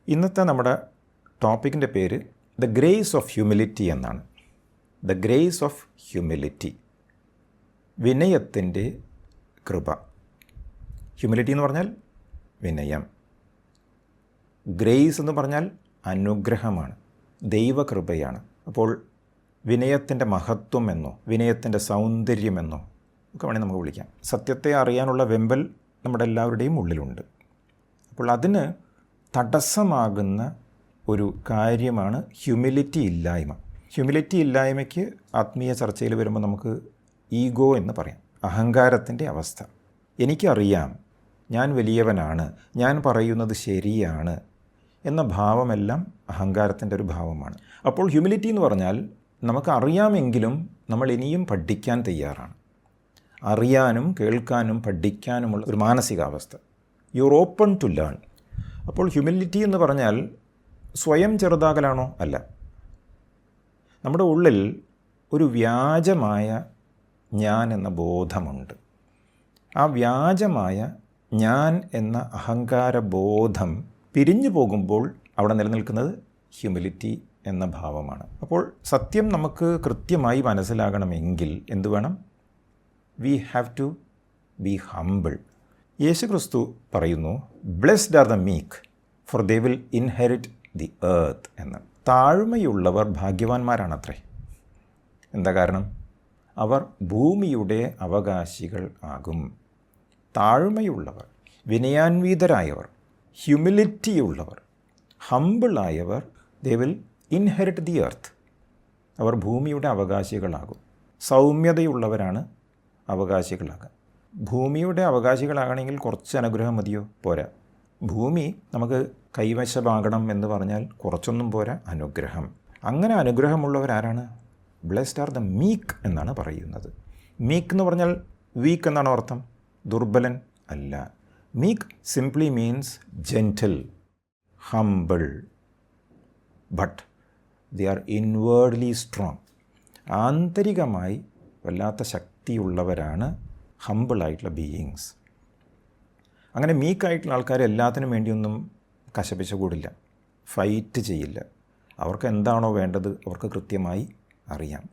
ഇന്നത്തെ നമ്മുടെ ടോപ്പിക്കിൻ്റെ പേര് ദ ഗ്രേസ് ഓഫ് ഹ്യൂമിലിറ്റി എന്നാണ്. ദ ഗ്രേസ് ഓഫ് ഹ്യൂമിലിറ്റി, വിനയത്തിൻ്റെ കൃപ. ഹ്യൂമിലിറ്റി എന്ന് പറഞ്ഞാൽ വിനയം, ഗ്രേസ് എന്ന് പറഞ്ഞാൽ അനുഗ്രഹമാണ്, ദൈവകൃപയാണ്. അപ്പോൾ വിനയത്തിൻ്റെ മഹത്വം എന്നോ വിനയത്തിൻ്റെ സൗന്ദര്യമെന്നോ ഒക്കെ വേണമെങ്കിൽ നമുക്ക് വിളിക്കാം. സത്യത്തെ അറിയാനുള്ള വെമ്പൽ നമ്മുടെ എല്ലാവരുടെയും ഉള്ളിലുണ്ട്. അപ്പോൾ അതിന് തടസ്സമാകുന്ന ഒരു കാര്യമാണ് ഹ്യൂമിലിറ്റി ഇല്ലായ്മ. ഹ്യൂമിലിറ്റി ഇല്ലായ്മയ്ക്ക് ആത്മീയ ചർച്ചയിൽ വരുമ്പോൾ നമുക്ക് ഈഗോ എന്ന് പറയാം, അഹങ്കാരത്തിൻ്റെ അവസ്ഥ. എനിക്കറിയാം, ഞാൻ വലിയവനാണ്, ഞാൻ പറയുന്നത് ശരിയാണ് എന്ന ഭാവമെല്ലാം അഹങ്കാരത്തിൻ്റെ ഒരു ഭാവമാണ്. അപ്പോൾ ഹ്യൂമിലിറ്റി എന്ന് പറഞ്ഞാൽ നമുക്കറിയാമെങ്കിലും നമ്മൾ ഇനിയും പഠിക്കാൻ തയ്യാറാണ്. അറിയാനും കേൾക്കാനും പഠിക്കാനുമുള്ള ഒരു മാനസികാവസ്ഥ. You are open to learn. അപ്പോൾ ഹ്യൂമിലിറ്റി എന്ന് പറഞ്ഞാൽ സ്വയം ചെറുതാകലാണോ? അല്ല. നമ്മുടെ ഉള്ളിൽ ഒരു വ്യാജമായ ഞാൻ എന്ന ബോധമുണ്ട്. ആ വ്യാജമായ ഞാൻ എന്ന അഹങ്കാരബോധം പിരിഞ്ഞു പോകുമ്പോൾ അവിടെ നിലനിൽക്കുന്നത് ഹ്യൂമിലിറ്റി എന്ന ഭാവമാണ്. അപ്പോൾ സത്യം നമുക്ക് കൃത്യമായി മനസ്സിലാകണമെങ്കിൽ എന്തു വേണം? We have to be humble. യേശുക്രിസ്തു പറയുന്നു, blessed are the meek, for they will inherit the earth എന്ന്. താഴ്മയുള്ളവർ ഭാഗ്യവാന്മാരാണത്രേ. എന്താ കാരണം? അവർ ഭൂമിയുടെ അവകാശികൾ ആകും. താഴ്മയുള്ളവർ, വിനയാൻവിതരായവർ, ഹ്യൂമിലിറ്റിയുള്ളവർ, ഹംബിളായവർ, they will inherit the earth. അവർ ഭൂമിയുടെ അവകാശികളാകും. സൗമ്യതയുള്ളവരാണ് അവകാശികളാകുക. ഭൂമിയുടെ അവകാശികളാകണമെങ്കിൽ കുറച്ച് അനുഗ്രഹം മതിയോ? പോരാ. ഭൂമി നമുക്ക് കൈവശമാകണം എന്ന് പറഞ്ഞാൽ കുറച്ചൊന്നും പോരാ, അനുഗ്രഹം. അങ്ങനെ അനുഗ്രഹമുള്ളവരാരാണ്? ബ്ലെസ്ഡ് ആർ ദ മീക്ക് എന്നാണ് പറയുന്നത്. മീക്ക് എന്ന് പറഞ്ഞാൽ വീക്ക് എന്നാണ് അർത്ഥം, ദുർബലൻ അല്ല. Meek simply means gentle, humble, but they are inwardly strong. ആന്തരികമായി വല്ലാത്ത ശക്തിയുള്ളവരാണ് ഹംബിളായിട്ടുള്ള ബീയിങ്സ്. അങ്ങനെ മീക്കായിട്ടുള്ള ആൾക്കാർ എല്ലാത്തിനും വേണ്ടിയൊന്നും കശപിശ കൂടില്ല, ഫൈറ്റ് ചെയ്യില്ല. അവർക്ക് എന്താണോ വേണ്ടത് അവർക്ക് കൃത്യമായി അറിയാം.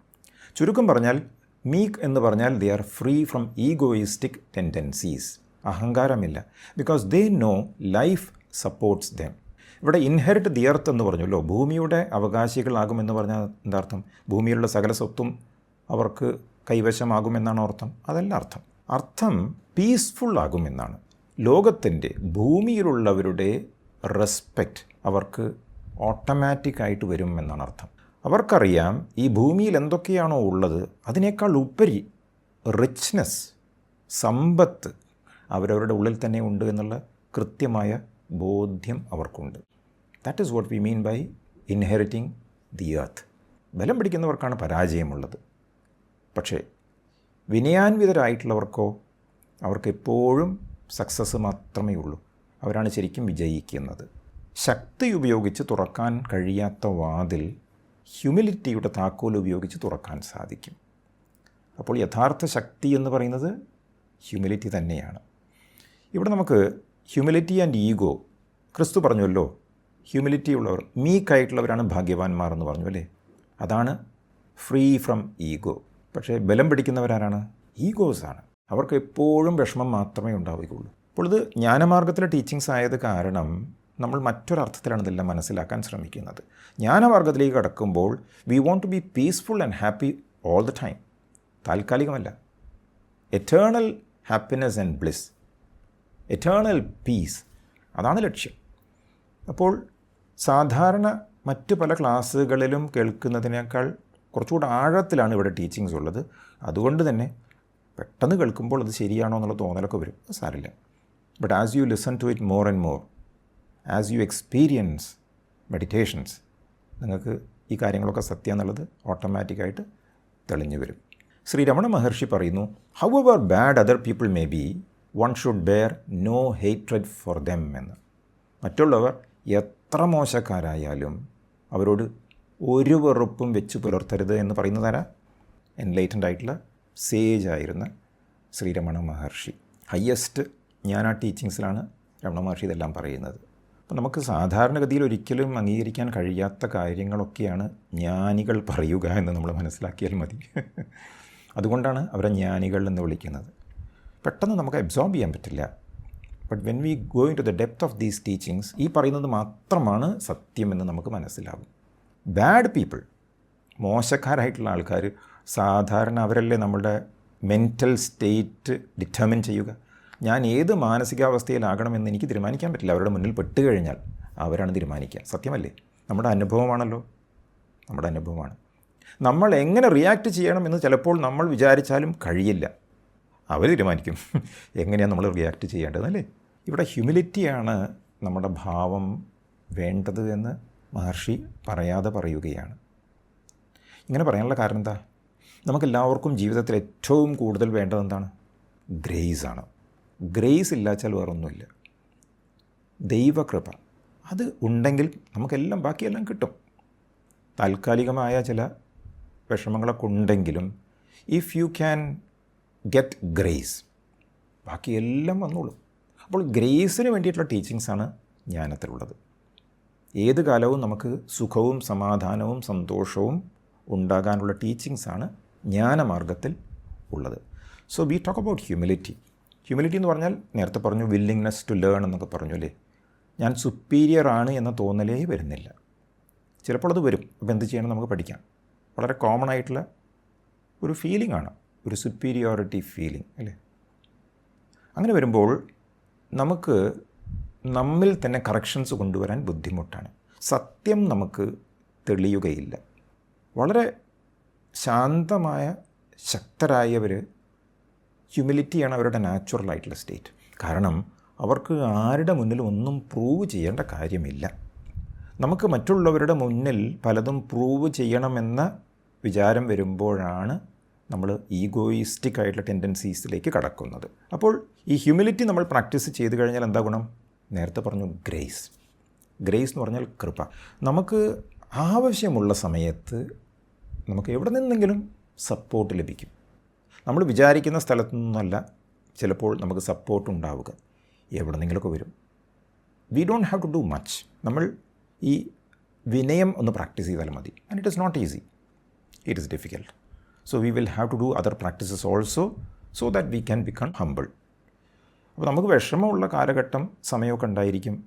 ചുരുക്കം പറഞ്ഞാൽ മീക്ക് എന്ന് പറഞ്ഞാൽ they are free from egoistic tendencies. അഹങ്കാരമില്ല. Because they know life supports them. ഇവിടെ ഇൻഹെറിറ്റ് ദി എർത്ത് എന്ന് പറഞ്ഞല്ലോ, ഭൂമിയുടെ അവകാശികളാകുമെന്ന് പറഞ്ഞാൽ എന്താർത്ഥം? ഭൂമിയിലുള്ള സകല സ്വത്തും അവർക്ക് കൈവശമാകുമെന്നാണ് അർത്ഥം? അതല്ല അർത്ഥം. അർത്ഥം പീസ്ഫുൾ ആകുമെന്നാണ്. ലോകത്തിൻ്റെ, ഭൂമിയിലുള്ളവരുടെ റെസ്പെക്റ്റ് അവർക്ക് ഓട്ടോമാറ്റിക്കായിട്ട് വരും എന്നാണ് അർത്ഥം. അവർക്കറിയാം ഈ ഭൂമിയിൽ എന്തൊക്കെയാണോ ഉള്ളത് അതിനേക്കാൾ ഉപരി റിച്ച്നെസ്, സമ്പത്ത് അവരവരുടെ ഉള്ളിൽ തന്നെ ഉണ്ട് എന്നുള്ള കൃത്യമായ ബോധ്യം അവർക്കുണ്ട്. That is what we mean by inheriting the earth. ബലം പിടിക്കുന്നവർക്കാണ് പരാജയമുള്ളത്. പക്ഷേ വിനയാൻവിതരായിട്ടുള്ളവർക്കോ അവർക്ക് എപ്പോഴും സക്സസ് മാത്രമേ ഉള്ളൂ. അവരാണ് ശരിക്കും വിജയിക്കുന്നത്. ശക്തി ഉപയോഗിച്ച് തുറക്കാൻ കഴിയാത്ത വാതിൽ ഹ്യൂമിലിറ്റിയുടെ താക്കോൽ ഉപയോഗിച്ച് തുറക്കാൻ സാധിക്കും. അപ്പോൾ യഥാർത്ഥ ശക്തി എന്ന് പറയുന്നത് ഹ്യൂമിലിറ്റി തന്നെയാണ്. ഇവിടെ നമുക്ക് ഹ്യൂമിലിറ്റി ആൻഡ് ഈഗോ, ക്രിസ്തു പറഞ്ഞുവല്ലോ, ഹ്യൂമിലിറ്റി ഉള്ളവർ, മീക്കായിട്ടുള്ളവരാണ് ഭാഗ്യവാന്മാർ എന്ന് പറഞ്ഞു അല്ലേ. അതാണ് ഫ്രീ ഫ്രം ഈഗോ. പക്ഷേ ബലം പിടിക്കുന്നവരാരാണ്? ഈഗോസാണ്. അവർക്ക് എപ്പോഴും വിഷമം മാത്രമേ ഉണ്ടാവുകയുള്ളൂ. അപ്പോൾ ഇത് ജ്ഞാനമാർഗത്തിലെ ടീച്ചിങ്സ് ആയത് കാരണം നമ്മൾ മറ്റൊരർത്ഥത്തിലാണ് ഇതെല്ലാം മനസ്സിലാക്കാൻ ശ്രമിക്കുന്നത്. ജ്ഞാനമാർഗത്തിലേക്ക് കടക്കുമ്പോൾ we want to be peaceful and happy all the time. താൽക്കാലികമല്ല, eternal happiness and bliss, eternal peace, അതാണ് ലക്ഷ്യം. അപ്പോൾ സാധാരണ മറ്റ് പല ക്ലാസ്സുകളിലും കേൾക്കുന്നതിനേക്കാൾ കുറച്ചുകൂടെ ആഴത്തിലാണ് ഇവിടെ ടീച്ചിങ്സ് ഉള്ളത്. അതുകൊണ്ട് തന്നെ പെട്ടെന്ന് കേൾക്കുമ്പോൾ അത് ശരിയാണോ എന്നുള്ള തോന്നലൊക്കെ വരും, അത് സാരില്ല. But as you listen to it more and more, as you experience meditations, നിങ്ങൾക്ക് ഈ കാര്യങ്ങളൊക്കെ സത്യം എന്നുള്ളത് ഓട്ടോമാറ്റിക്കായിട്ട് തെളിഞ്ഞു വരും. ശ്രീ രമണ മഹർഷി പറയുന്നു, however bad other people may be, one should bear no hatred for them എന്ന്. മറ്റുള്ളവർ എത്ര മോശക്കാരായാലും അവരോട് ഒരു വെറുപ്പും വെച്ച് പുലർത്തരുത് എന്ന് പറയുന്നതാരാ? എൻലൈറ്റൻഡ് ആയിട്ടുള്ള സേജ് ആയിരുന്ന ശ്രീരമണ മഹർഷി. ഹയ്യസ്റ്റ് ഞാൻ ആ ടീച്ചിങ്സിലാണ് രമണ മഹർഷി ഇതെല്ലാം പറയുന്നത്. അപ്പോൾ നമുക്ക് സാധാരണഗതിയിൽ ഒരിക്കലും അംഗീകരിക്കാൻ കഴിയാത്ത കാര്യങ്ങളൊക്കെയാണ് ജ്ഞാനികൾ പറയുക എന്ന് നമ്മൾ മനസ്സിലാക്കിയാൽ മതി. അതുകൊണ്ടാണ് അവരെ ജ്ഞാനികൾ എന്ന് വിളിക്കുന്നത്. പെട്ടെന്ന് നമുക്ക് അബ്സോർബ് ചെയ്യാൻ പറ്റില്ല. But when we go into the depth of these teachings, ഈ പറയുന്നത് മാത്രമാണ് സത്യമെന്ന് നമുക്ക് മനസ്സിലാകും. ബാഡ് പീപ്പിൾ, മോശക്കാരായിട്ടുള്ള ആൾക്കാർ, സാധാരണ അവരല്ലേ നമ്മളുടെ മെൻറ്റൽ സ്റ്റേറ്റ് ഡിറ്റർമിൻ ചെയ്യുക. ഞാൻ ഏത് മാനസികാവസ്ഥയിലാകണമെന്ന് എനിക്ക് തീരുമാനിക്കാൻ പറ്റില്ല. അവരുടെ മുന്നിൽ പെട്ട് കഴിഞ്ഞാൽ അവരാണ് തീരുമാനിക്കുക. സത്യമല്ലേ? നമ്മുടെ അനുഭവമാണല്ലോ, നമ്മുടെ അനുഭവമാണ്. നമ്മൾ എങ്ങനെ റിയാക്ട് ചെയ്യണമെന്ന് ചിലപ്പോൾ നമ്മൾ വിചാരിച്ചാലും കഴിയില്ല. അവർ തീരുമാനിക്കും എങ്ങനെയാണ് നമ്മൾ റിയാക്ട് ചെയ്യേണ്ടതല്ലേ. ഇവിടെ ഹ്യൂമിലിറ്റിയാണ് നമ്മുടെ ഭാവം വേണ്ടത് എന്ന് മഹർഷി പറയാതെ പറയുകയാണ്. ഇങ്ങനെ പറയാനുള്ള കാരണം എന്താ? നമുക്കെല്ലാവർക്കും ജീവിതത്തിൽ ഏറ്റവും കൂടുതൽ വേണ്ടത് എന്താണ്? ഗ്രേസാണ്. ഗ്രേസ് ഇല്ലാച്ചാൽ വേറൊന്നുമില്ല. ദൈവകൃപ അത് ഉണ്ടെങ്കിൽ നമുക്കെല്ലാം ബാക്കിയെല്ലാം കിട്ടും. താൽക്കാലികമായ ചില വിഷമങ്ങളൊക്കെ ഉണ്ടെങ്കിലും if you can get grace, ബാക്കിയെല്ലാം വന്നോളും. അപ്പോൾ ഗ്രേസിന് വേണ്ടിയിട്ടുള്ള ടീച്ചിങ്സാണ് ജ്ഞാനത്തിലുള്ളത്. ഏത് കാലവും നമുക്ക് സുഖവും സമാധാനവും സന്തോഷവും ഉണ്ടാകാനുള്ള ടീച്ചിങ്സാണ് ജ്ഞാനമാർഗത്തിൽ ഉള്ളത്. So we talk about humility. Humility എന്ന് പറഞ്ഞാൽ നേരത്തെ പറഞ്ഞു വില്ലിങ്നെസ് ടു ലേൺ എന്നൊക്കെ പറഞ്ഞു അല്ലേ. ഞാൻ സുപ്പീരിയർ ആണ് എന്ന തോന്നലേ വരുന്നില്ല. ചിലപ്പോൾ അത് വരും. അപ്പോൾ എന്ത് ചെയ്യണം? നമുക്ക് പഠിക്കാം. വളരെ കോമൺ ആയിട്ടുള്ള ഒരു ഫീലിംഗ് ആണ്, ഒരു സുപ്പീരിയോറിറ്റി ഫീലിംഗ് അല്ലേ. അങ്ങനെ വരുമ്പോൾ നമുക്ക് നമ്മിൽ തന്നെ കറക്ഷൻസ് കൊണ്ടുവരാൻ ബുദ്ധിമുട്ടാണ്. സത്യം നമുക്ക് തെളിയുകയില്ല. വളരെ ശാന്തമായ ശക്തരായവർ, ഹ്യൂമിലിറ്റിയാണ് അവരുടെ നാച്ചുറലായിട്ടുള്ള സ്റ്റേറ്റ്. കാരണം അവർക്ക് ആരുടെ മുന്നിലും ഒന്നും പ്രൂവ് ചെയ്യേണ്ട കാര്യമില്ല. നമുക്ക് മറ്റുള്ളവരുടെ മുന്നിൽ പലതും പ്രൂവ് ചെയ്യണമെന്ന വിചാരം വരുമ്പോഴാണ് നമ്മൾ ഈഗോയിസ്റ്റിക് ആയിട്ടുള്ള ടെൻഡൻസീസിലേക്ക് കടക്കുന്നത്. അപ്പോൾ ഈ ഹ്യൂമിലിറ്റി നമ്മൾ പ്രാക്ടീസ് ചെയ്ത് കഴിഞ്ഞാൽ എന്താ ഗുണം? നേരത്തെ പറഞ്ഞു ഗ്രേസ്. ഗ്രേസ് എന്ന് പറഞ്ഞാൽ കൃപ. നമുക്ക് ആവശ്യമുള്ള സമയത്ത് നമുക്ക് എവിടെ നിന്നെങ്കിലും സപ്പോർട്ട് ലഭിക്കും. നമ്മൾ വിചാരിക്കുന്ന സ്ഥലത്തു നിന്നല്ല ചിലപ്പോൾ നമുക്ക് സപ്പോർട്ട് ഉണ്ടാവുക, എവിടെ നിന്നെങ്കിലുമൊക്കെ വരും. We don't have to do much. നമ്മൾ ഈ വിനയം ഒന്ന് പ്രാക്ടീസ് ചെയ്താൽ മതി. And it is not easy, it is difficult. So we will have to do other practices also so that we can become humble. അപ്പോൾ നമുക്ക് വിഷമമുള്ള കാലഘട്ടം സമയമൊക്കെ ഉണ്ടായിരിക്കും,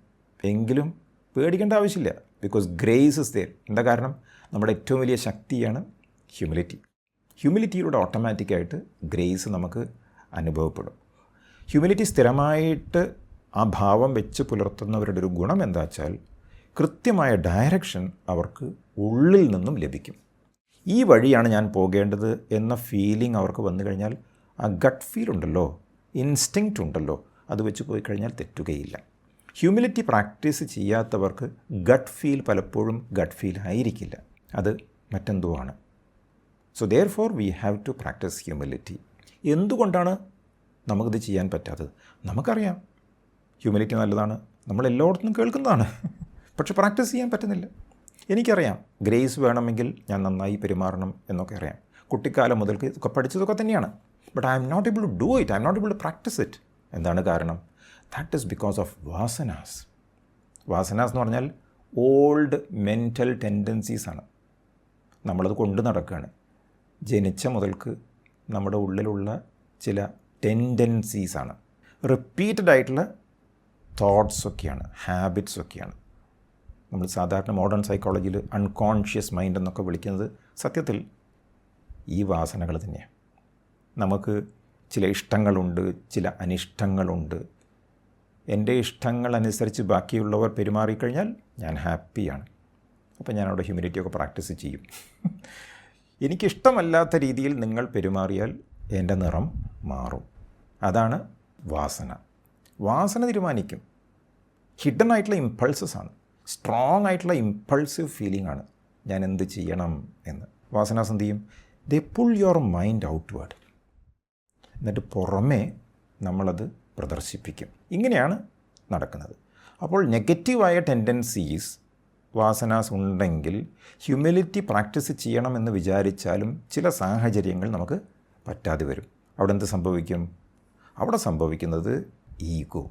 എങ്കിലും പേടിക്കേണ്ട ആവശ്യമില്ല. Because grace is there. എന്താ കാരണം? നമ്മുടെ ഏറ്റവും വലിയ ശക്തിയാണ് ഹ്യൂമിലിറ്റി. ഹ്യൂമിലിറ്റിയിലൂടെ ഓട്ടോമാറ്റിക്കായിട്ട് ഗ്രേസ് നമുക്ക് അനുഭവപ്പെടും. ഹ്യൂമിലിറ്റി സ്ഥിരമായിട്ട് ആ ഭാവം വെച്ച് പുലർത്തുന്നവരുടെ ഒരു ഗുണം എന്താ വെച്ചാൽ കൃത്യമായ ഡയറക്ഷൻ അവർക്ക് ഉള്ളിൽ നിന്നും ലഭിക്കും. ഈ വഴിയാണ് ഞാൻ പോകേണ്ടത് എന്ന ഫീലിംഗ് അവർക്ക് വന്നു കഴിഞ്ഞാൽ ആ ഗട്ട് ഫീൽ ഉണ്ടല്ലോ, ഇൻസ്റ്റിങ്ക്റ്റ് ഉണ്ടല്ലോ, അത് വെച്ച് പോയി കഴിഞ്ഞാൽ തെറ്റുകയില്ല. ഹ്യൂമിലിറ്റി പ്രാക്ടീസ് ചെയ്യാത്തവർക്ക് ഗട്ട് ഫീൽ പലപ്പോഴും ഗട്ട് ഫീൽ ആയിരിക്കില്ല, അത് മറ്റെന്തോ ആണ്. So therefore we have to practise humility. എന്തുകൊണ്ടാണ് നമുക്കിത് ചെയ്യാൻ പറ്റാത്തത്? നമുക്കറിയാം ഹ്യൂമിലിറ്റി നല്ലതാണ്, നമ്മൾ എല്ലായിടത്തും കേൾക്കുന്നതാണ്, പക്ഷെ പ്രാക്ടീസ് ചെയ്യാൻ പറ്റുന്നില്ല. എനിക്കറിയാം ഗ്രേസ് വേണമെങ്കിൽ ഞാൻ നന്നായി പെരുമാറണം എന്നൊക്കെ അറിയാം. കുട്ടിക്കാലം മുതൽക്ക് ഇതൊക്കെ പഠിച്ചതൊക്കെ തന്നെയാണ്. But I'm not able to do it, I'm not able to practice it. എന്താണ് കാരണം? ദാറ്റ് ഈസ് ബിക്കോസ് ഓഫ് വാസനാസ്. വാസനാസ് എന്ന് പറഞ്ഞാൽ ഓൾഡ് മെൻറ്റൽ ടെൻഡൻസീസാണ്. നമ്മളത് കൊണ്ട് നടക്കുകയാണ്. ജനിച്ച മുതൽക്ക് നമ്മുടെ ഉള്ളിലുള്ള ചില ടെൻഡൻസീസാണ്, റിപ്പീറ്റഡ് ആയിട്ടുള്ള തോട്ട്സൊക്കെയാണ്, ഹാബിറ്റ്സൊക്കെയാണ്. നമ്മൾ സാധാരണ മോഡേൺ സൈക്കോളജിയിൽ അൺകോൺഷ്യസ് മൈൻഡ് എന്നൊക്കെ വിളിക്കുന്നത് സത്യത്തിൽ ഈ വാസനകൾ തന്നെയാണ്. നമുക്ക് ചില ഇഷ്ടങ്ങളുണ്ട്, ചില അനിഷ്ടങ്ങളുണ്ട്. എൻ്റെ ഇഷ്ടങ്ങളനുസരിച്ച് ബാക്കിയുള്ളവർ പെരുമാറിക്കഴിഞ്ഞാൽ ഞാൻ ഹാപ്പിയാണ്. അപ്പോൾ ഞാനവിടെ ഹ്യൂമിലിറ്റിയൊക്കെ പ്രാക്ടീസ് ചെയ്യും. എനിക്കിഷ്ടമല്ലാത്ത രീതിയിൽ നിങ്ങൾ പെരുമാറിയാൽ എൻ്റെ നിറം മാറും. അതാണ് വാസന. വാസന തീരുമാനിക്കും. ഹിഡൻ ആയിട്ടുള്ള ഇമ്പൾസസ് ആണ്, സ്ട്രോങ് ആയിട്ടുള്ള ഇമ്പൾസീവ് ഫീലിംഗ് ആണ് ഞാൻ എന്ത് ചെയ്യണം എന്ന്. വാസനാസ് എന്ത് ചെയ്യും? ദേ പുൾ യുവർ മൈൻഡ് ഔട്ട്വേർഡ്. എന്നിട്ട് പുറമേ നമ്മളത് പ്രദർശിപ്പിക്കും. ഇങ്ങനെയാണ് നടക്കുന്നത്. അപ്പോൾ നെഗറ്റീവായ ടെൻഡൻസീസ്, വാസനാസ് ഉണ്ടെങ്കിൽ ഹ്യൂമിലിറ്റി പ്രാക്ടീസ് ചെയ്യണമെന്ന് വിചാരിച്ചാലും ചില സാഹചര്യങ്ങൾ നമുക്ക് പറ്റാതെ വരും. അവിടെ എന്ത് സംഭവിക്കും? അവിടെ സംഭവിക്കുന്നത് ഈഗോ,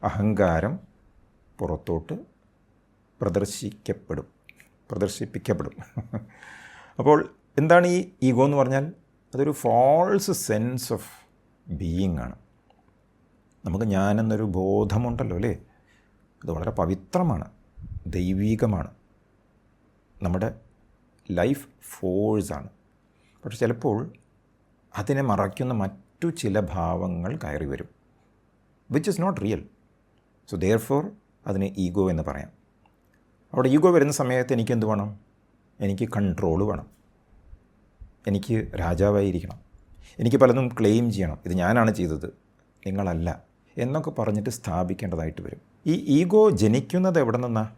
അഹങ്കാരം പുറത്തോട്ട് പ്രദർശിപ്പിക്കപ്പെടും. അപ്പോൾ എന്താണ് ഈ ഈഗോ എന്ന് പറഞ്ഞാൽ? അതൊരു ഫാൾസ് സെൻസ് ഓഫ് ബീയിങ് ആണ്. നമുക്ക് ഞാനെന്നൊരു ബോധമുണ്ടല്ലോ അല്ലേ? അത് വളരെ പവിത്രമാണ്, ദൈവീകമാണ്, നമ്മുടെ ലൈഫ് ഫോഴ്സാണ്. പക്ഷെ ചിലപ്പോൾ അതിനെ മറയ്ക്കുന്ന മറ്റു ചില ഭാവങ്ങൾ കയറി വരും, which is not real. So therefore അതിന് ഈഗോ എന്ന് പറയാം. അവിടെ ഈഗോ വരുന്ന സമയത്ത് എനിക്ക് എന്ത് വേണം? എനിക്ക് കൺട്രോൾ വേണം, എനിക്ക് രാജാവായിരിക്കണം, എനിക്ക് പലതും ക്ലെയിം ചെയ്യണം, ഇത് ഞാനാണ് ചെയ്തത്, നിങ്ങളല്ല എന്നൊക്കെ പറഞ്ഞിട്ട് സ്ഥാപിക്കേണ്ടതായിട്ട് വരും. ഈ ഈഗോ ജനിക്കുന്നത് എവിടെ നിന്നാണ്?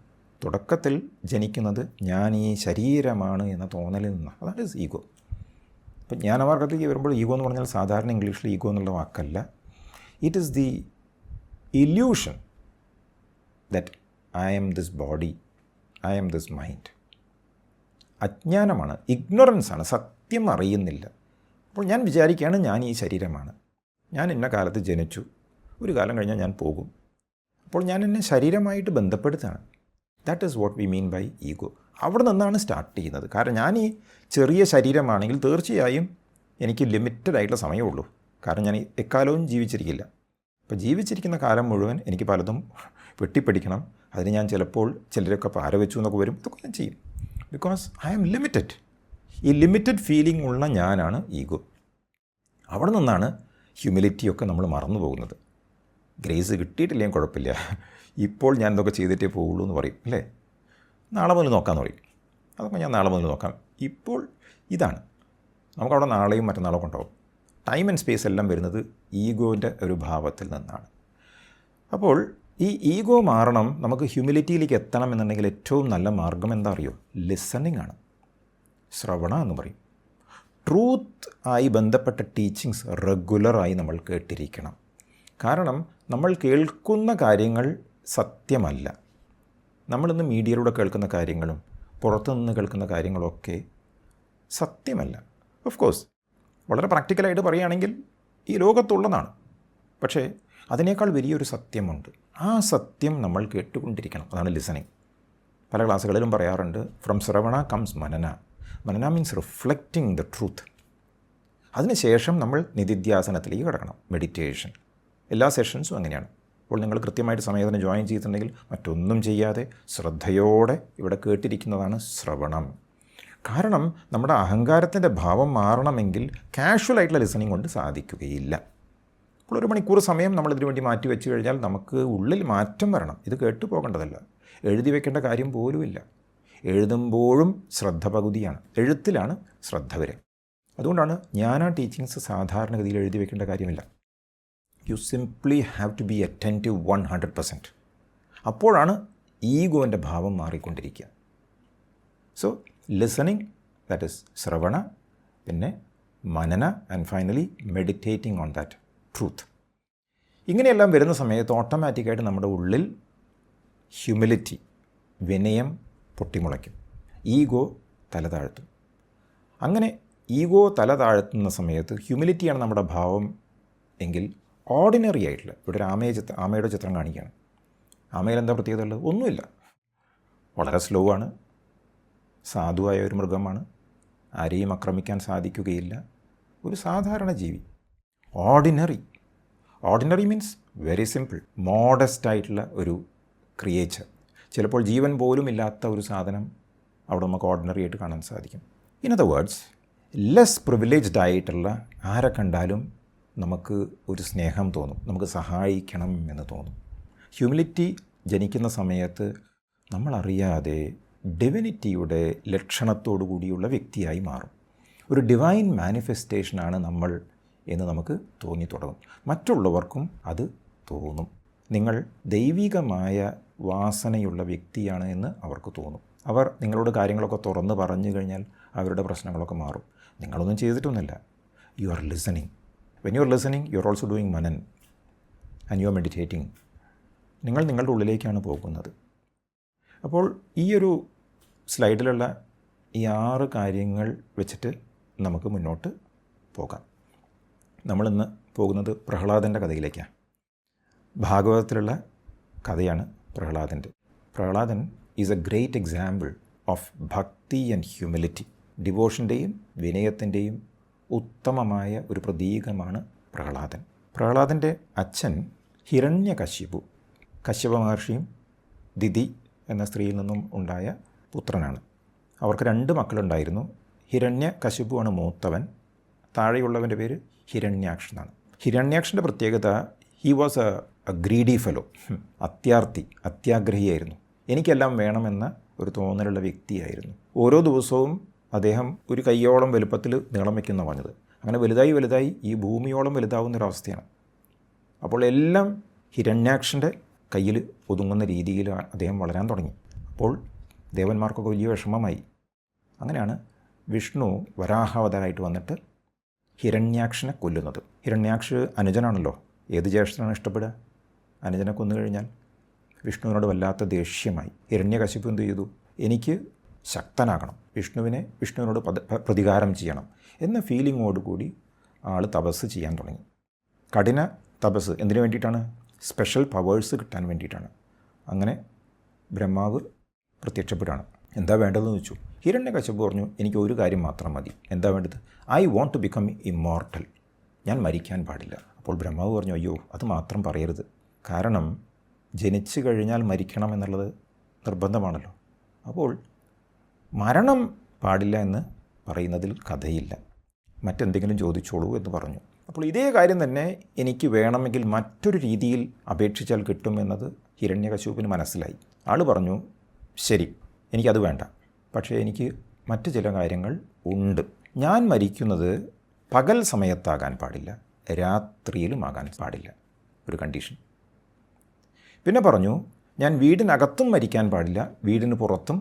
തുടക്കത്തിൽ ജനിക്കുന്നത് ഞാൻ ഈ ശരീരമാണ് എന്ന തോന്നലിൽ നിന്നാണ്. അതാണ് ഈഗോ. അപ്പം ജ്ഞാനമാർഗത്തിലേക്ക് വരുമ്പോൾ ഈഗോ എന്ന് പറഞ്ഞാൽ സാധാരണ ഇംഗ്ലീഷിൽ ഈഗോ എന്നുള്ള വാക്കല്ല. It is the illusion that I am this body, I am this mind. അജ്ഞാനമാണ്, ഇഗ്നോറൻസാണ്, സത്യം അറിയുന്നില്ല. അപ്പോൾ ഞാൻ വിചാരിക്കുകയാണ് ഞാൻ ഈ ശരീരമാണ്, ഞാൻ ഇന്ന കാലത്ത് ജനിച്ചു, ഒരു കാലം കഴിഞ്ഞാൽ ഞാൻ പോകും. അപ്പോൾ ഞാൻ എന്നെ ശരീരമായിട്ട് ബന്ധപ്പെടുത്താണ്. That is what we mean by ego. അവിടെ നിന്നാണ് സ്റ്റാർട്ട് ചെയ്യുന്നത്. കാരണം ഞാൻ ഈ ചെറിയ ശരീരമാണെങ്കിൽ തീർച്ചയായും എനിക്ക് ലിമിറ്റഡ് ആയിട്ടുള്ള സമയമുള്ളൂ. കാരണം ഞാൻ എക്കാലവും ജീവിച്ചിരിക്കില്ല. അപ്പോൾ ജീവിച്ചിരിക്കുന്ന കാലം മുഴുവൻ എനിക്ക് പലതും വെട്ടിപ്പിടിക്കണം. അതിന് ഞാൻ ചിലപ്പോൾ ചിലരൊക്കെ പാര വെച്ചു എന്നൊക്കെ വരും. ഇതൊക്കെ ഞാൻ ചെയ്യും. Because I am limited. ഈ ലിമിറ്റഡ് ഫീലിംഗ് ഉള്ള ഞാനാണ് ഈഗോ. അവിടെ നിന്നാണ് ഹ്യൂമിലിറ്റിയൊക്കെ നമ്മൾ മറന്നു പോകുന്നത്. ഗ്രേസ് കിട്ടിയിട്ടില്ലെങ്കിൽ കുഴപ്പമില്ല, ഇപ്പോൾ ഞാൻ എന്തൊക്കെ ചെയ്തിട്ടേ പോവുള്ളൂ എന്ന് പറയും അല്ലേ? നാളെ മുതൽ നോക്കാമെന്ന് പറയും. അതൊക്കെ ഞാൻ നാളെ മുതൽ നോക്കാം. ഇപ്പോൾ ഇതാണ് നമുക്കവിടെ നാളെയും മറ്റന്നാളൊക്കെ ഉണ്ടാവും. ടൈം ആൻഡ് സ്പേസ് എല്ലാം വരുന്നത് ഈഗോൻ്റെ ഒരു ഭാവത്തിൽ നിന്നാണ്. അപ്പോൾ ഈ ഈഗോ മാറണം, നമുക്ക് ഹ്യൂമിലിറ്റിയിലേക്ക് എത്തണം എന്നുണ്ടെങ്കിൽ ഏറ്റവും നല്ല മാർഗം എന്താ അറിയോ? ലിസണിങ് ആണ്. ശ്രവണ എന്ന് പറയും. ട്രൂത്ത് ആയി ബന്ധപ്പെട്ട ടീച്ചിങ്സ് റെഗുലറായി നമ്മൾ കേട്ടിരിക്കണം. കാരണം നമ്മൾ കേൾക്കുന്ന കാര്യങ്ങൾ സത്യമല്ല. നമ്മളിന്ന് മീഡിയയിലൂടെ കേൾക്കുന്ന കാര്യങ്ങളും പുറത്തുനിന്ന് കേൾക്കുന്ന കാര്യങ്ങളൊക്കെ സത്യമല്ല. ഓഫ് കോഴ്സ് വളരെ പ്രാക്ടിക്കലായിട്ട് പറയുകയാണെങ്കിൽ ഈ ലോകത്തുള്ളതാണ്. പക്ഷേ അതിനേക്കാൾ വലിയൊരു സത്യമുണ്ട്. ആ സത്യം നമ്മൾ കേട്ടുകൊണ്ടിരിക്കണം. അതാണ് ലിസണിങ്. പല ക്ലാസ്സുകളിലും പറയാറുണ്ട്, ഫ്രം ശ്രവണ കംസ് മനന. മനന മീൻസ് റിഫ്ലക്റ്റിംഗ് ദ ട്രൂത്ത്. അതിനുശേഷം നമ്മൾ നിധിധ്യാസനത്തിലേക്ക് കിടക്കണം, മെഡിറ്റേഷൻ. എല്ലാ സെഷൻസും അങ്ങനെയാണ്. അപ്പോൾ നിങ്ങൾ കൃത്യമായിട്ട് സമയത്തിന് ജോയിൻ ചെയ്തിട്ടുണ്ടെങ്കിൽ മറ്റൊന്നും ചെയ്യാതെ ശ്രദ്ധയോടെ ഇവിടെ കേട്ടിരിക്കുന്നതാണ് ശ്രവണം. കാരണം നമ്മുടെ അഹങ്കാരത്തിൻ്റെ ഭാവം മാറണമെങ്കിൽ കാഷ്വലായിട്ടുള്ള ലിസണിങ് കൊണ്ട് സാധിക്കുകയില്ല. അപ്പോൾ 1 മണിക്കൂർ സമയം നമ്മളിതിനു വേണ്ടി മാറ്റി വെച്ച് കഴിഞ്ഞാൽ നമുക്ക് ഉള്ളിൽ മാറ്റം വരണം. ഇത് കേട്ടു പോകേണ്ടതല്ല, എഴുതി വെക്കേണ്ട കാര്യം പോലുമില്ല. എഴുതുമ്പോഴും ശ്രദ്ധ പകുതിയാണ്, എഴുത്തിലാണ് ശ്രദ്ധ വരിക. അതുകൊണ്ടാണ് ജ്ഞാന ടീച്ചിങ്സ് സാധാരണഗതിയിൽ എഴുതി വെക്കേണ്ട കാര്യമില്ല. You simply have to be attentive 100%. അപ്പോഴാണ് ഈഗോൻ്റെ ഭാവം മാറിക്കൊണ്ടിരിക്കുക. സോ ലിസണിങ്, ദാറ്റ് ഇസ് ശ്രവണ, പിന്നെ മനന, and finally meditating on that truth. ഇങ്ങനെയെല്ലാം വരുന്ന സമയത്ത് ഓട്ടോമാറ്റിക്കായിട്ട് നമ്മുടെ ഉള്ളിൽ ഹ്യൂമിലിറ്റി, വിനയം പൊട്ടിമുളയ്ക്കും. ഈഗോ തല താഴ്ത്തും. അങ്ങനെ ഈഗോ തല താഴ്ത്തുന്ന സമയത്ത് ഹ്യൂമിലിറ്റിയാണ് നമ്മുടെ ഭാവം എങ്കിൽ ഓർഡിനറി ആയിട്ടുള്ള, ഇവിടെ ഒരു ആമയുടെ ചിത്രം കാണിക്കുകയാണ്. ആമയിൽ എന്താ പ്രത്യേകത ഉള്ളത്? ഒന്നുമില്ല. വളരെ സ്ലോ ആണ്, സാധുവായ ഒരു മൃഗമാണ്, ആരെയും ആക്രമിക്കാൻ സാധിക്കുകയില്ല, ഒരു സാധാരണ ജീവി. Ordinary means very simple, modest ആയിട്ടുള്ള ഒരു ക്രിയേച്ചർ. ചിലപ്പോൾ ജീവൻ പോലും ഇല്ലാത്ത ഒരു സാധനം അവിടെ നമുക്ക് ഓർഡിനറി ആയിട്ട് കാണാൻ സാധിക്കും. In other words, less privileged ആയിട്ടുള്ള ആരെ കണ്ടാലും നമുക്ക് ഒരു സ്നേഹം തോന്നും, നമുക്ക് സഹായിക്കണം എന്ന് തോന്നും. ഹ്യൂമിലിറ്റി ജനിക്കുന്ന സമയത്ത് നമ്മളറിയാതെ ഡിവിനിറ്റിയുടെ ലക്ഷണത്തോടു കൂടിയുള്ള വ്യക്തിയായി മാറും. ഒരു ഡിവൈൻ മാനിഫെസ്റ്റേഷനാണ് നമ്മൾ എന്ന് നമുക്ക് തോന്നി തുടങ്ങും. മറ്റുള്ളവർക്കും അത് തോന്നും. നിങ്ങൾ ദൈവികമായ വാസനയുള്ള വ്യക്തിയാണ് എന്ന് അവർക്ക് തോന്നും. അവർ നിങ്ങളോട് കാര്യങ്ങളൊക്കെ തുറന്ന് പറഞ്ഞു കഴിഞ്ഞാൽ അവരുടെ പ്രശ്നങ്ങളൊക്കെ മാറും. നിങ്ങളൊന്നും ചെയ്തിട്ടൊന്നുമില്ല. You are listening. When you are listening, you are also doing മനൻ ആൻഡ് യു ആർ മെഡിറ്റേറ്റിംഗ്. നിങ്ങൾ നിങ്ങളുടെ ഉള്ളിലേക്കാണ് പോകുന്നത്. അപ്പോൾ ഈ ഒരു സ്ലൈഡിലുള്ള ഈ 6 കാര്യങ്ങൾ വെച്ചിട്ട് നമുക്ക് മുന്നോട്ട് പോകാം. നമ്മളിന്ന് പോകുന്നത് പ്രഹ്ലാദൻ്റെ കഥയിലേക്കാണ്. ഭാഗവതത്തിലുള്ള കഥയാണ് Prahladan is a great example of ഭക്തി ആൻഡ് ഹ്യൂമിലിറ്റി. ഡിവോഷൻ്റെയും വിനയത്തിൻ്റെയും ഉത്തമമായ ഒരു പ്രതീകമാണ് പ്രഹ്ലാദൻ്റെ അച്ഛൻ ഹിരണ്യകശിപു, കശ്യപ മഹർഷിയും ദിതി എന്ന സ്ത്രീയിൽ നിന്നും ഉണ്ടായ പുത്രനാണ്. അവർക്ക് 2 മക്കളുണ്ടായിരുന്നു. ഹിരണ്യകശിപുവാണ് മൂത്തവൻ, താഴെയുള്ളവൻ്റെ പേര് ഹിരണ്യാക്ഷൻ എന്നാണ്. ഹിരണ്യാക്ഷൻ്റെ പ്രത്യേകത, he was a greedy fellow, അത്യാഗ്രഹിയായിരുന്നു. എനിക്കെല്ലാം വേണമെന്ന ഒരു തോന്നലുള്ള വ്യക്തിയായിരുന്നു. ഓരോ ദിവസവും അദ്ദേഹം ഒരു കയ്യോളം വലുപ്പത്തിൽ നീളം വയ്ക്കുന്ന പറഞ്ഞത്. അങ്ങനെ വലുതായി ഈ ഭൂമിയോളം വലുതാവുന്നൊരവസ്ഥയാണ്. അപ്പോൾ എല്ലാം ഹിരണ്യാക്ഷൻ്റെ കയ്യിൽ ഒതുങ്ങുന്ന രീതിയിൽ അദ്ദേഹം വളരാൻ തുടങ്ങി. അപ്പോൾ ദേവന്മാർക്കൊക്കെ വലിയ വിഷമമായി. അങ്ങനെയാണ് വിഷ്ണു വരാഹാവതാരമായിട്ട് വന്നിട്ട് ഹിരണ്യാക്ഷനെ കൊല്ലുന്നത്. ഹിരണ്യാക്ഷ് അനുജനാണല്ലോ, ഏത് ജ്യേഷ്ഠനാണ് ഇഷ്ടപ്പെടുക? അനുജനെ കൊന്നു കഴിഞ്ഞാൽ വിഷ്ണുവിനോട് വല്ലാത്ത ദേഷ്യമായി. ഹിരണ്യകശിപു എന്ത് ചെയ്തു? എനിക്ക് ശക്തനാകണം, വിഷ്ണുവിനോട് പ്രതികാരം ചെയ്യണം എന്ന ഫീലിങ്ങോടുകൂടി ആൾ തപസ് ചെയ്യാൻ തുടങ്ങി. കഠിന തപസ് എന്തിനു വേണ്ടിയിട്ടാണ്? സ്പെഷ്യൽ പവേഴ്സ് കിട്ടാൻ വേണ്ടിയിട്ടാണ്. അങ്ങനെ ബ്രഹ്മാവ് പ്രത്യക്ഷപ്പെടുകയാണ്. എന്താ വേണ്ടതെന്ന് ചോദിച്ചു. ഹിരണ്യകശിപു പറഞ്ഞു, എനിക്ക് ഒരു കാര്യം മാത്രം മതി. എന്താ വേണ്ടത്? I want to become immortal, ഞാൻ മരിക്കാൻ പാടില്ല. അപ്പോൾ ബ്രഹ്മാവ് പറഞ്ഞു, അയ്യോ അത് മാത്രം പറയരുത്, കാരണം ജനിച്ചു കഴിഞ്ഞാൽ മരിക്കണം എന്നുള്ളത് നിർബന്ധമാണല്ലോ. അപ്പോൾ മരണം പാടില്ല എന്ന് പറയുന്നതിൽ കഥയില്ല, മറ്റെന്തെങ്കിലും ചോദിച്ചോളൂ എന്ന് പറഞ്ഞു. അപ്പോൾ ഇതേ കാര്യം തന്നെ എനിക്ക് വേണമെങ്കിൽ മറ്റൊരു രീതിയിൽ അപേക്ഷിച്ചാൽ കിട്ടുമെന്നത് ഹിരണ്യകശിപുവിന് മനസ്സിലായി. ആൾ പറഞ്ഞു, ശരി, എനിക്കത് വേണ്ട, പക്ഷേ എനിക്ക് മറ്റ് ചില കാര്യങ്ങൾ ഉണ്ട്. ഞാൻ മരിക്കുന്നത് പകൽ സമയത്താകാൻ പാടില്ല, രാത്രിയിലും ആകാൻ പാടില്ല, ഒരു കണ്ടീഷൻ. പിന്നെ പറഞ്ഞു, ഞാൻ വീടിനകത്തും മരിക്കാൻ പാടില്ല, വീടിന് പുറത്തും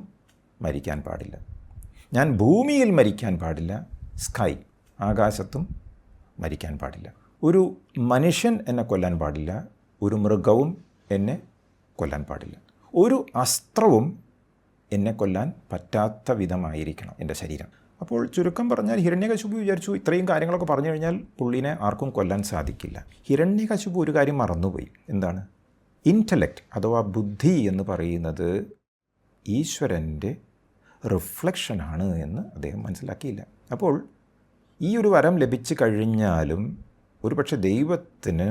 മരിക്കാൻ പാടില്ല. ഞാൻ ഭൂമിയിൽ മരിക്കാൻ പാടില്ല, സ്കൈ ആകാശത്തും മരിക്കാൻ പാടില്ല. ഒരു മനുഷ്യൻ എന്നെ കൊല്ലാൻ പാടില്ല, ഒരു മൃഗവും എന്നെ കൊല്ലാൻ പാടില്ല, ഒരു അസ്ത്രവും എന്നെ കൊല്ലാൻ പറ്റാത്ത വിധമായിരിക്കണം എൻ്റെ ശരീരം. അപ്പോൾ ചുരുക്കം പറഞ്ഞാൽ ഹിരണ്യകശിപു വിചാരിച്ചു ഇത്രയും കാര്യങ്ങളൊക്കെ പറഞ്ഞു കഴിഞ്ഞാൽ പുള്ളിനെ ആർക്കും കൊല്ലാൻ സാധിക്കില്ല. ഹിരണ്യകശിപു ഒരു കാര്യം മറന്നുപോയി. എന്താണ്? ഇൻ്റലക്റ്റ് അഥവാ ബുദ്ധി എന്ന് പറയുന്നത് ഈശ്വരൻ്റെ റിഫ്ലക്ഷനാണ് എന്ന് അദ്ദേഹം മനസ്സിലാക്കിയില്ല. അപ്പോൾ ഈ ഒരു വരം ലഭിച്ചു കഴിഞ്ഞാലും ഒരുപക്ഷെ ദൈവത്തിന്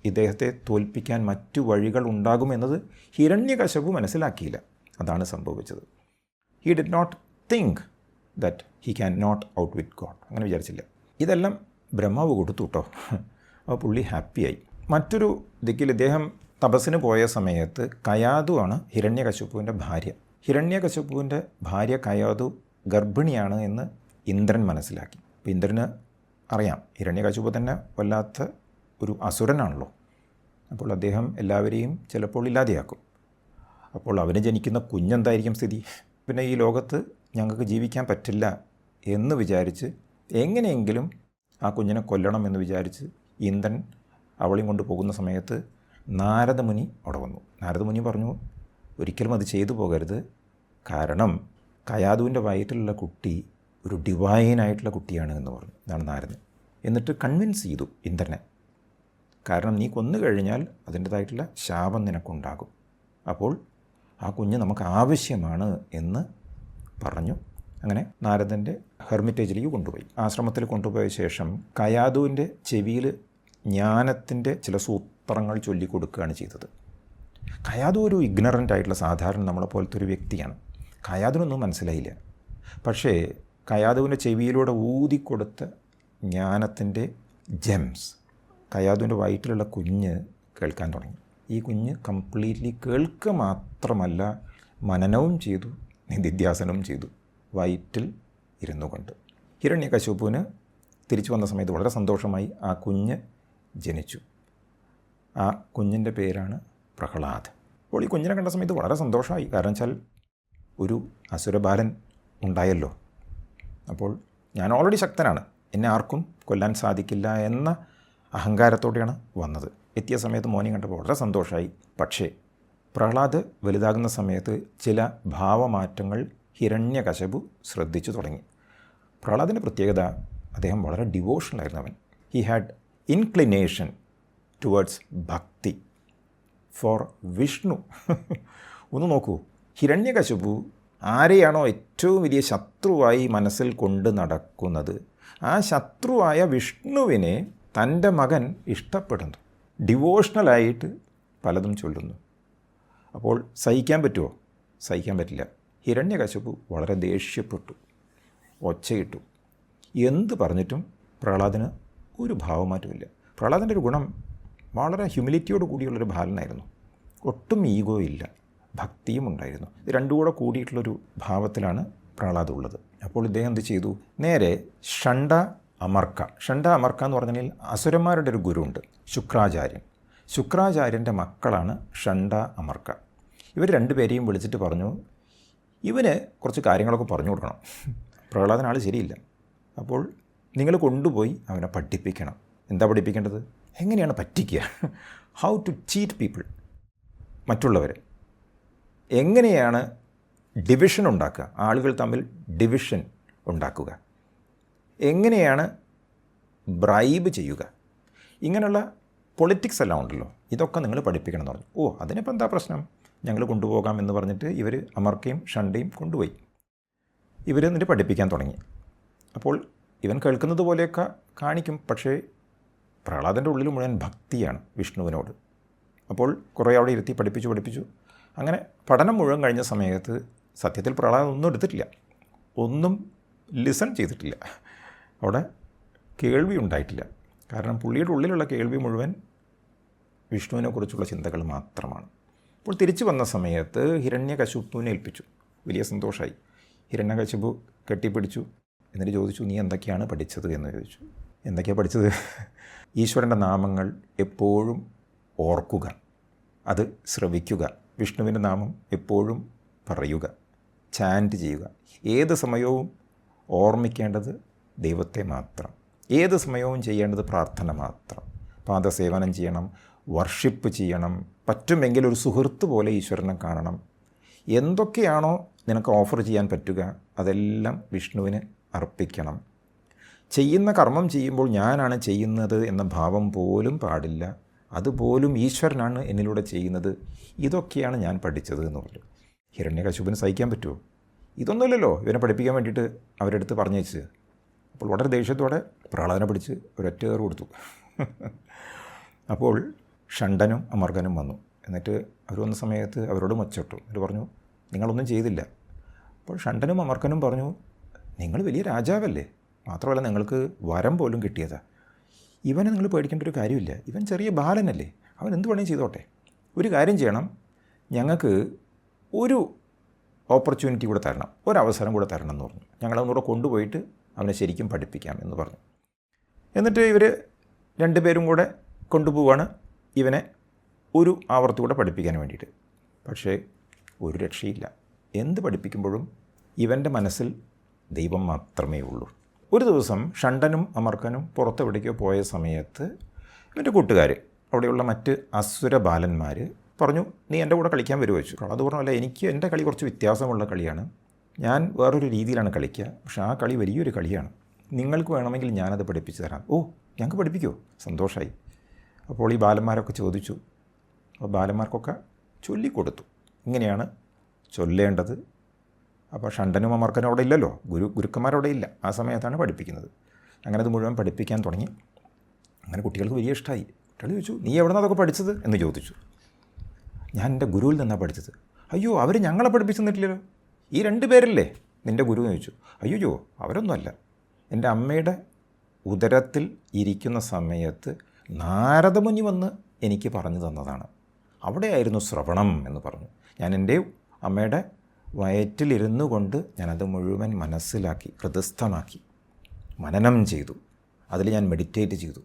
ഇദ്ദേഹത്തെ തോൽപ്പിക്കാൻ മറ്റു വഴികൾ ഉണ്ടാകുമെന്നത് ഹിരണ്യകശിപു മനസ്സിലാക്കിയില്ല. അതാണ് സംഭവിച്ചത്. He did not think that he can not out with God. അങ്ങനെ വിചാരിച്ചില്ല. ഇതെല്ലാം ബ്രഹ്മാവ് കൊടുത്തു കേട്ടോ. അപ്പോൾ പുള്ളി ഹാപ്പിയായി. മറ്റൊരു ദിക്കിൽ ഇദ്ദേഹം തപസ്സിന് പോയ സമയത്ത് കയാതു ആണ് ഹിരണ്യകശിപുവിൻ്റെ ഭാര്യ. ഹിരണ്യകശിപുവിൻ്റെ ഭാര്യ കയാതു ഗർഭിണിയാണ് എന്ന് ഇന്ദ്രൻ മനസ്സിലാക്കി. അപ്പോൾ ഇന്ദ്രന് അറിയാം ഹിരണ്യകശിപു തന്നെ വല്ലാത്ത ഒരു അസുരനാണല്ലോ. അപ്പോൾ അദ്ദേഹം എല്ലാവരെയും ചിലപ്പോൾ ഇല്ലാതെയാക്കും. അപ്പോൾ അവന് ജനിക്കുന്ന കുഞ്ഞെന്തായിരിക്കും സ്ഥിതി? പിന്നെ ഈ ലോകത്ത് ഞങ്ങൾക്ക് ജീവിക്കാൻ പറ്റില്ല എന്ന് വിചാരിച്ച് എങ്ങനെയെങ്കിലും ആ കുഞ്ഞിനെ കൊല്ലണം എന്ന് വിചാരിച്ച് ഇന്ദ്രൻ അവളെയും കൊണ്ട് പോകുന്ന സമയത്ത് നാരദമുനി അവിടെ വന്നു. നാരദമുനി പറഞ്ഞു, ഒരിക്കലും അത് ചെയ്തു പോകരുത്, കാരണം കയാതുവിൻ്റെ വയറ്റിലുള്ള കുട്ടി ഒരു ഡിവൈനായിട്ടുള്ള കുട്ടിയാണ് എന്ന് പറഞ്ഞു. ഇതാണ് നാരദൻ. എന്നിട്ട് കൺവിൻസ് ചെയ്തു ഇന്ദ്രനെ, കാരണം നീ കൊന്നു കഴിഞ്ഞാൽ അതിൻ്റേതായിട്ടുള്ള ശാപം നിനക്കുണ്ടാകും, അപ്പോൾ ആ കുഞ്ഞ് നമുക്ക് ആവശ്യമാണ് എന്ന് പറഞ്ഞു. അങ്ങനെ നാരദൻ്റെ ഹെർമിറ്റേജിലേക്ക് കൊണ്ടുപോയി. ആശ്രമത്തിൽ കൊണ്ടുപോയ ശേഷം കയാതുവിൻ്റെ ചെവിയിൽ ജ്ഞാനത്തിൻ്റെ ചില സൂത്രങ്ങൾ ചൊല്ലിക്കൊടുക്കുകയാണ് ചെയ്തത്. കയാതു ഒരു ഇഗ്നറൻ്റ് ആയിട്ടുള്ള സാധാരണ നമ്മളെപ്പോലത്തെ ഒരു വ്യക്തിയാണ്. കയാതുവിനൊന്നും മനസ്സിലായില്ല. പക്ഷേ കയാതുവിൻ്റെ ചെവിയിലൂടെ ഊതിക്കൊടുത്ത ജ്ഞാനത്തിൻ്റെ ജെംസ് കയാതുവിൻ്റെ വയറ്റിലുള്ള കുഞ്ഞ് കേൾക്കാൻ തുടങ്ങി. ഈ കുഞ്ഞ് കംപ്ലീറ്റ്ലി കേൾക്കുക മാത്രമല്ല മനനവും ചെയ്തു, നിധിധ്യാസനവും ചെയ്തു, വയറ്റിൽ ഇരുന്നു കൊണ്ട്. ഹിരണ്യകശിപുവിന് തിരിച്ചു വന്ന സമയത്ത് വളരെ സന്തോഷമായി. ആ കുഞ്ഞ് ജനിച്ചു. ആ കുഞ്ഞിൻ്റെ പേരാണ് പ്രഹ്ലാദ്. അപ്പോൾ ഈ കുഞ്ഞിനെ കണ്ട സമയത്ത് വളരെ സന്തോഷമായി. കാരണം വെച്ചാൽ ഒരു അസുരബാലൻ ഉണ്ടായല്ലോ. അപ്പോൾ ഞാൻ ഓൾറെഡി ശക്തനാണ്, എന്നെ ആർക്കും കൊല്ലാൻ സാധിക്കില്ല എന്ന അഹങ്കാരത്തോടെയാണ് വന്നത്. എത്തിയ സമയത്ത് മോനെ കണ്ടപ്പോൾ വളരെ സന്തോഷമായി. പക്ഷേ പ്രഹ്ലാദ് വലുതാകുന്ന സമയത്ത് ചില ഭാവമാറ്റങ്ങൾ ഹിരണ്യകശിപു ശ്രദ്ധിച്ചു തുടങ്ങി. പ്രഹ്ലാദിൻ്റെ പ്രത്യേകത, അദ്ദേഹം വളരെ ഡിവോഷണലായിരുന്നു. അവൻ ഹി ഹാഡ് ഇൻക്ലിനേഷൻ ടുവേർഡ്സ് ഭക്തി. ഫോർ വിഷ്ണു. ഒന്ന് നോക്കൂ, ഹിരണ്യകശിപു ആരെയാണോ ഏറ്റവും വലിയ ശത്രുവായി മനസ്സിൽ കൊണ്ട് നടക്കുന്നത്, ആ ശത്രുവായ വിഷ്ണുവിനെ തൻ്റെ മകൻ ഇഷ്ടപ്പെടുന്നു, ഡിവോഷണലായിട്ട് പലതും ചൊല്ലുന്നു. അപ്പോൾ സഹിക്കാൻ പറ്റുമോ? സഹിക്കാൻ പറ്റില്ല. ഹിരണ്യകശിപു വളരെ ദേഷ്യപ്പെട്ടു, ഒച്ചയിട്ടു. എന്ത് പറഞ്ഞിട്ടും പ്രഹ്ലാദന് ഒരു ഭാവമാറ്റമില്ല. പ്രഹ്ലാദൻ്റെ ഒരു ഗുണം വളരെ ഹ്യൂമിലിറ്റിയോട് കൂടിയുള്ളൊരു ബാലനായിരുന്നു. ഒട്ടും ഈഗോ ഇല്ല, ഭക്തിയും ഉണ്ടായിരുന്നു. ഇത് രണ്ടും കൂടെ കൂടിയിട്ടുള്ളൊരു ഭാവത്തിലാണ് പ്രഹ്ലാദ് ഉള്ളത്. അപ്പോൾ ഇദ്ദേഹം എന്ത് ചെയ്തു? നേരെ ഷണ്ഡ അമർക്ക എന്ന് പറഞ്ഞാൽ അസുരന്മാരുടെ ഒരു ഗുരുവുണ്ട്, ശുക്രാചാര്യൻ. ശുക്രാചാര്യൻ്റെ മക്കളാണ് ഷണ്ഡ അമർക്ക. ഇവർ രണ്ടുപേരെയും വിളിച്ചിട്ട് പറഞ്ഞു, ഇവന് കുറച്ച് കാര്യങ്ങളൊക്കെ പറഞ്ഞു കൊടുക്കണം. പ്രഹ്ലാദനാൾ ശരിയില്ല. അപ്പോൾ നിങ്ങൾ കൊണ്ടുപോയി അവനെ പഠിപ്പിക്കണം. എന്താ പഠിപ്പിക്കേണ്ടത്? എങ്ങനെയാണ് പറ്റിക്കുക, ഹൗ ടു ചീറ്റ് പീപ്പിൾ, മറ്റുള്ളവരെ എങ്ങനെയാണ് ഡിവിഷൻ ഉണ്ടാക്കുക, ആളുകൾ തമ്മിൽ ഡിവിഷൻ ഉണ്ടാക്കുക, എങ്ങനെയാണ് ബ്രൈബ് ചെയ്യുക, ഇങ്ങനെയുള്ള പൊളിറ്റിക്സ് എല്ലാം ഉണ്ടല്ലോ, ഇതൊക്കെ നിങ്ങൾ പഠിപ്പിക്കണം എന്ന് പറഞ്ഞു. ഓ, അതിനിപ്പോൾ എന്താ പ്രശ്നം, ഞങ്ങൾ കൊണ്ടുപോകാം എന്ന് പറഞ്ഞിട്ട് ഇവർ അമർക്കയും ഷണ്ടയും കൊണ്ടുപോയി. ഇവർ എന്നിട്ട് പഠിപ്പിക്കാൻ തുടങ്ങി. അപ്പോൾ ഇവൻ കേൾക്കുന്നത് പോലെയൊക്കെ കാണിക്കും, പക്ഷേ പ്രഹ്ലാദൻ്റെ ഉള്ളിൽ മുഴുവൻ ഭക്തിയാണ് വിഷ്ണുവിനോട്. അപ്പോൾ കുറേ അവിടെ ഇരുത്തി പഠിപ്പിച്ചു. അങ്ങനെ പഠനം മുഴുവൻ കഴിഞ്ഞ സമയത്ത് സത്യത്തിൽ പ്രഹ്ലാദൻ ഒന്നും എടുത്തിട്ടില്ല, ഒന്നും ലിസൺ ചെയ്തിട്ടില്ല, അവിടെ കേൾവി ഉണ്ടായിട്ടില്ല. കാരണം പുള്ളിയുടെ ഉള്ളിലുള്ള കേൾവി മുഴുവൻ വിഷ്ണുവിനെക്കുറിച്ചുള്ള ചിന്തകൾ മാത്രമാണ്. അപ്പോൾ തിരിച്ചു വന്ന സമയത്ത് ഹിരണ്യകശിപുവിനെ ഏൽപ്പിച്ചു. വലിയ സന്തോഷമായി. ഹിരണ്യകശിപു കെട്ടിപ്പിടിച്ചു. എന്നിട്ട് ചോദിച്ചു, നീ എന്തൊക്കെയാണ് പഠിച്ചത് എന്ന് ചോദിച്ചു. എന്തൊക്കെയാണ് പഠിച്ചത്? ഈശ്വരൻ്റെ നാമങ്ങൾ എപ്പോഴും ഓർക്കുക, അത് ശ്രവിക്കുക, വിഷ്ണുവിൻ്റെ നാമം എപ്പോഴും പറയുക, ചാൻറ്റ് ചെയ്യുക, ഏത് സമയവും ഓർമ്മിക്കേണ്ടത് ദൈവത്തെ മാത്രം, ഏത് സമയവും ചെയ്യേണ്ടത് പ്രാർത്ഥന മാത്രം, പാദസേവനം ചെയ്യണം, വർഷിപ്പ് ചെയ്യണം, പറ്റുമെങ്കിൽ ഒരു സുഹൃത്ത് പോലെ ഈശ്വരനെ കാണണം. എന്തൊക്കെയാണോ നിനക്ക് ഓഫർ ചെയ്യാൻ പറ്റുക അതെല്ലാം വിഷ്ണുവിന് അർപ്പിക്കണം. ചെയ്യുന്ന കർമ്മം ചെയ്യുമ്പോൾ ഞാനാണ് ചെയ്യുന്നത് എന്ന ഭാവം പോലും പാടില്ല, അതുപോലും ഈശ്വരനാണ് എന്നിലൂടെ ചെയ്യുന്നത്. ഇതൊക്കെയാണ് ഞാൻ പഠിച്ചത് എന്ന് പറഞ്ഞു. ഹിരണ്യകശിപുവിന് സഹിക്കാൻ പറ്റുമോ? ഇതൊന്നുമില്ലല്ലോ ഇവനെ പഠിപ്പിക്കാൻ വേണ്ടിയിട്ട് അവരെടുത്ത് പറഞ്ഞേച്ച്. അപ്പോൾ വളരെ ദേഷ്യത്തോടെ പ്രഹ്ലാദനെ പിടിച്ച് ഒരൊറ്റ കയറ് കൊടുത്തു. അപ്പോൾ ഷണ്ടനും അമർക്കനും വന്നു. എന്നിട്ട് അവർ വന്ന സമയത്ത് അവരോട് മൊച്ചിട്ടു. എന്നിട്ട് പറഞ്ഞു, നിങ്ങളൊന്നും ചെയ്തില്ല. അപ്പോൾ ഷണ്ടനും അമർക്കനും പറഞ്ഞു, നിങ്ങൾ വലിയ രാജാവല്ലേ, മാത്രമല്ല നിങ്ങൾക്ക് വരം പോലും കിട്ടിയതാ, ഇവനെ നിങ്ങൾ പേടിക്കേണ്ട ഒരു കാര്യമില്ല, ഇവൻ ചെറിയ ബാലനല്ലേ, അവൻ എന്ത് വേണമെങ്കിൽ ചെയ്തോട്ടെ. ഒരു കാര്യം ചെയ്യണം, ഞങ്ങൾക്ക് ഒരു ഓപ്പർച്യൂണിറ്റി കൂടെ തരണം, ഒരവസരം കൂടെ തരണം എന്ന് പറഞ്ഞു. ഞങ്ങളവനൂടെ കൊണ്ടുപോയിട്ട് അവനെ ശരിക്കും പഠിപ്പിക്കാം എന്ന് പറഞ്ഞു. എന്നിട്ട് ഇവർ രണ്ടുപേരും കൂടെ കൊണ്ടുപോവാണ് ഇവനെ ഒരു ആവർത്തി കൂടെ പഠിപ്പിക്കാൻ വേണ്ടിയിട്ട്. പക്ഷേ ഒരു രക്ഷയില്ല. എന്ത് പഠിപ്പിക്കുമ്പോഴും ഇവൻ്റെ മനസ്സിൽ ദൈവം മാത്രമേ ഉള്ളൂ. ഒരു ദിവസം ഷണ്ടനും അമർക്കനും പുറത്തെവിടേക്കോ പോയ സമയത്ത് ഇവൻ്റെ കൂട്ടുകാർ, അവിടെയുള്ള മറ്റ് അസുര ബാലന്മാർ പറഞ്ഞു, നീ എൻ്റെ കൂടെ കളിക്കാൻ വരുമോ വെച്ചു. അത് പറഞ്ഞല്ല, എനിക്ക് എൻ്റെ കളി കുറച്ച് വ്യത്യാസമുള്ള കളിയാണ്, ഞാൻ വേറൊരു രീതിയിലാണ് കളിക്കുക, പക്ഷേ ആ കളി വലിയൊരു കളിയാണ്, നിങ്ങൾക്ക് വേണമെങ്കിൽ ഞാനത് പഠിപ്പിച്ചു തരാം. ഓ, ഞങ്ങൾക്ക് പഠിപ്പിക്കുമോ? സന്തോഷമായി. അപ്പോൾ ഈ ബാലന്മാരൊക്കെ ചോദിച്ചു. അപ്പോൾ ബാലന്മാർക്കൊക്കെ ചൊല്ലിക്കൊടുത്തു, ഇങ്ങനെയാണ് ചൊല്ലേണ്ടത്. അപ്പോൾ ഷണ്ടനും അമർക്കനും അവിടെ ഇല്ലല്ലോ, ഗുരുക്കന്മാരവിടെ ഇല്ല, ആ സമയത്താണ് പഠിപ്പിക്കുന്നത്. അങ്ങനെ അത് മുഴുവൻ പഠിപ്പിക്കാൻ തുടങ്ങി. അങ്ങനെ കുട്ടികൾക്ക് വലിയ ഇഷ്ടമായി. കുട്ടികൾ ചോദിച്ചു, നീ എവിടെ നിന്നതൊക്കെ പഠിച്ചത് എന്ന് ചോദിച്ചു. ഞാൻ എൻ്റെ ഗുരുവിൽ നിന്നാണ് പഠിച്ചത്. അയ്യോ, അവർ ഞങ്ങളെ പഠിപ്പിച്ചു തന്നിട്ടില്ലല്ലോ, ഈ 2 പേരല്ലേ നിൻ്റെ ഗുരു എന്ന് ചോദിച്ചു. അയ്യോ, അവരൊന്നുമല്ല, എൻ്റെ അമ്മയുടെ ഉദരത്തിൽ ഇരിക്കുന്ന സമയത്ത് നാരദമുനി വന്ന് എനിക്ക് പറഞ്ഞു തന്നതാണ്, അവിടെയായിരുന്നു ശ്രവണം എന്ന് പറഞ്ഞു. ഞാൻ എൻ്റെ അമ്മയുടെ വയറ്റിലിരുന്നു കൊണ്ട് ഞാനത് മുഴുവൻ മനസ്സിലാക്കി, ഹൃദയസ്ഥമാക്കി, മനനം ചെയ്തു, അതിൽ ഞാൻ മെഡിറ്റേറ്റ് ചെയ്തു,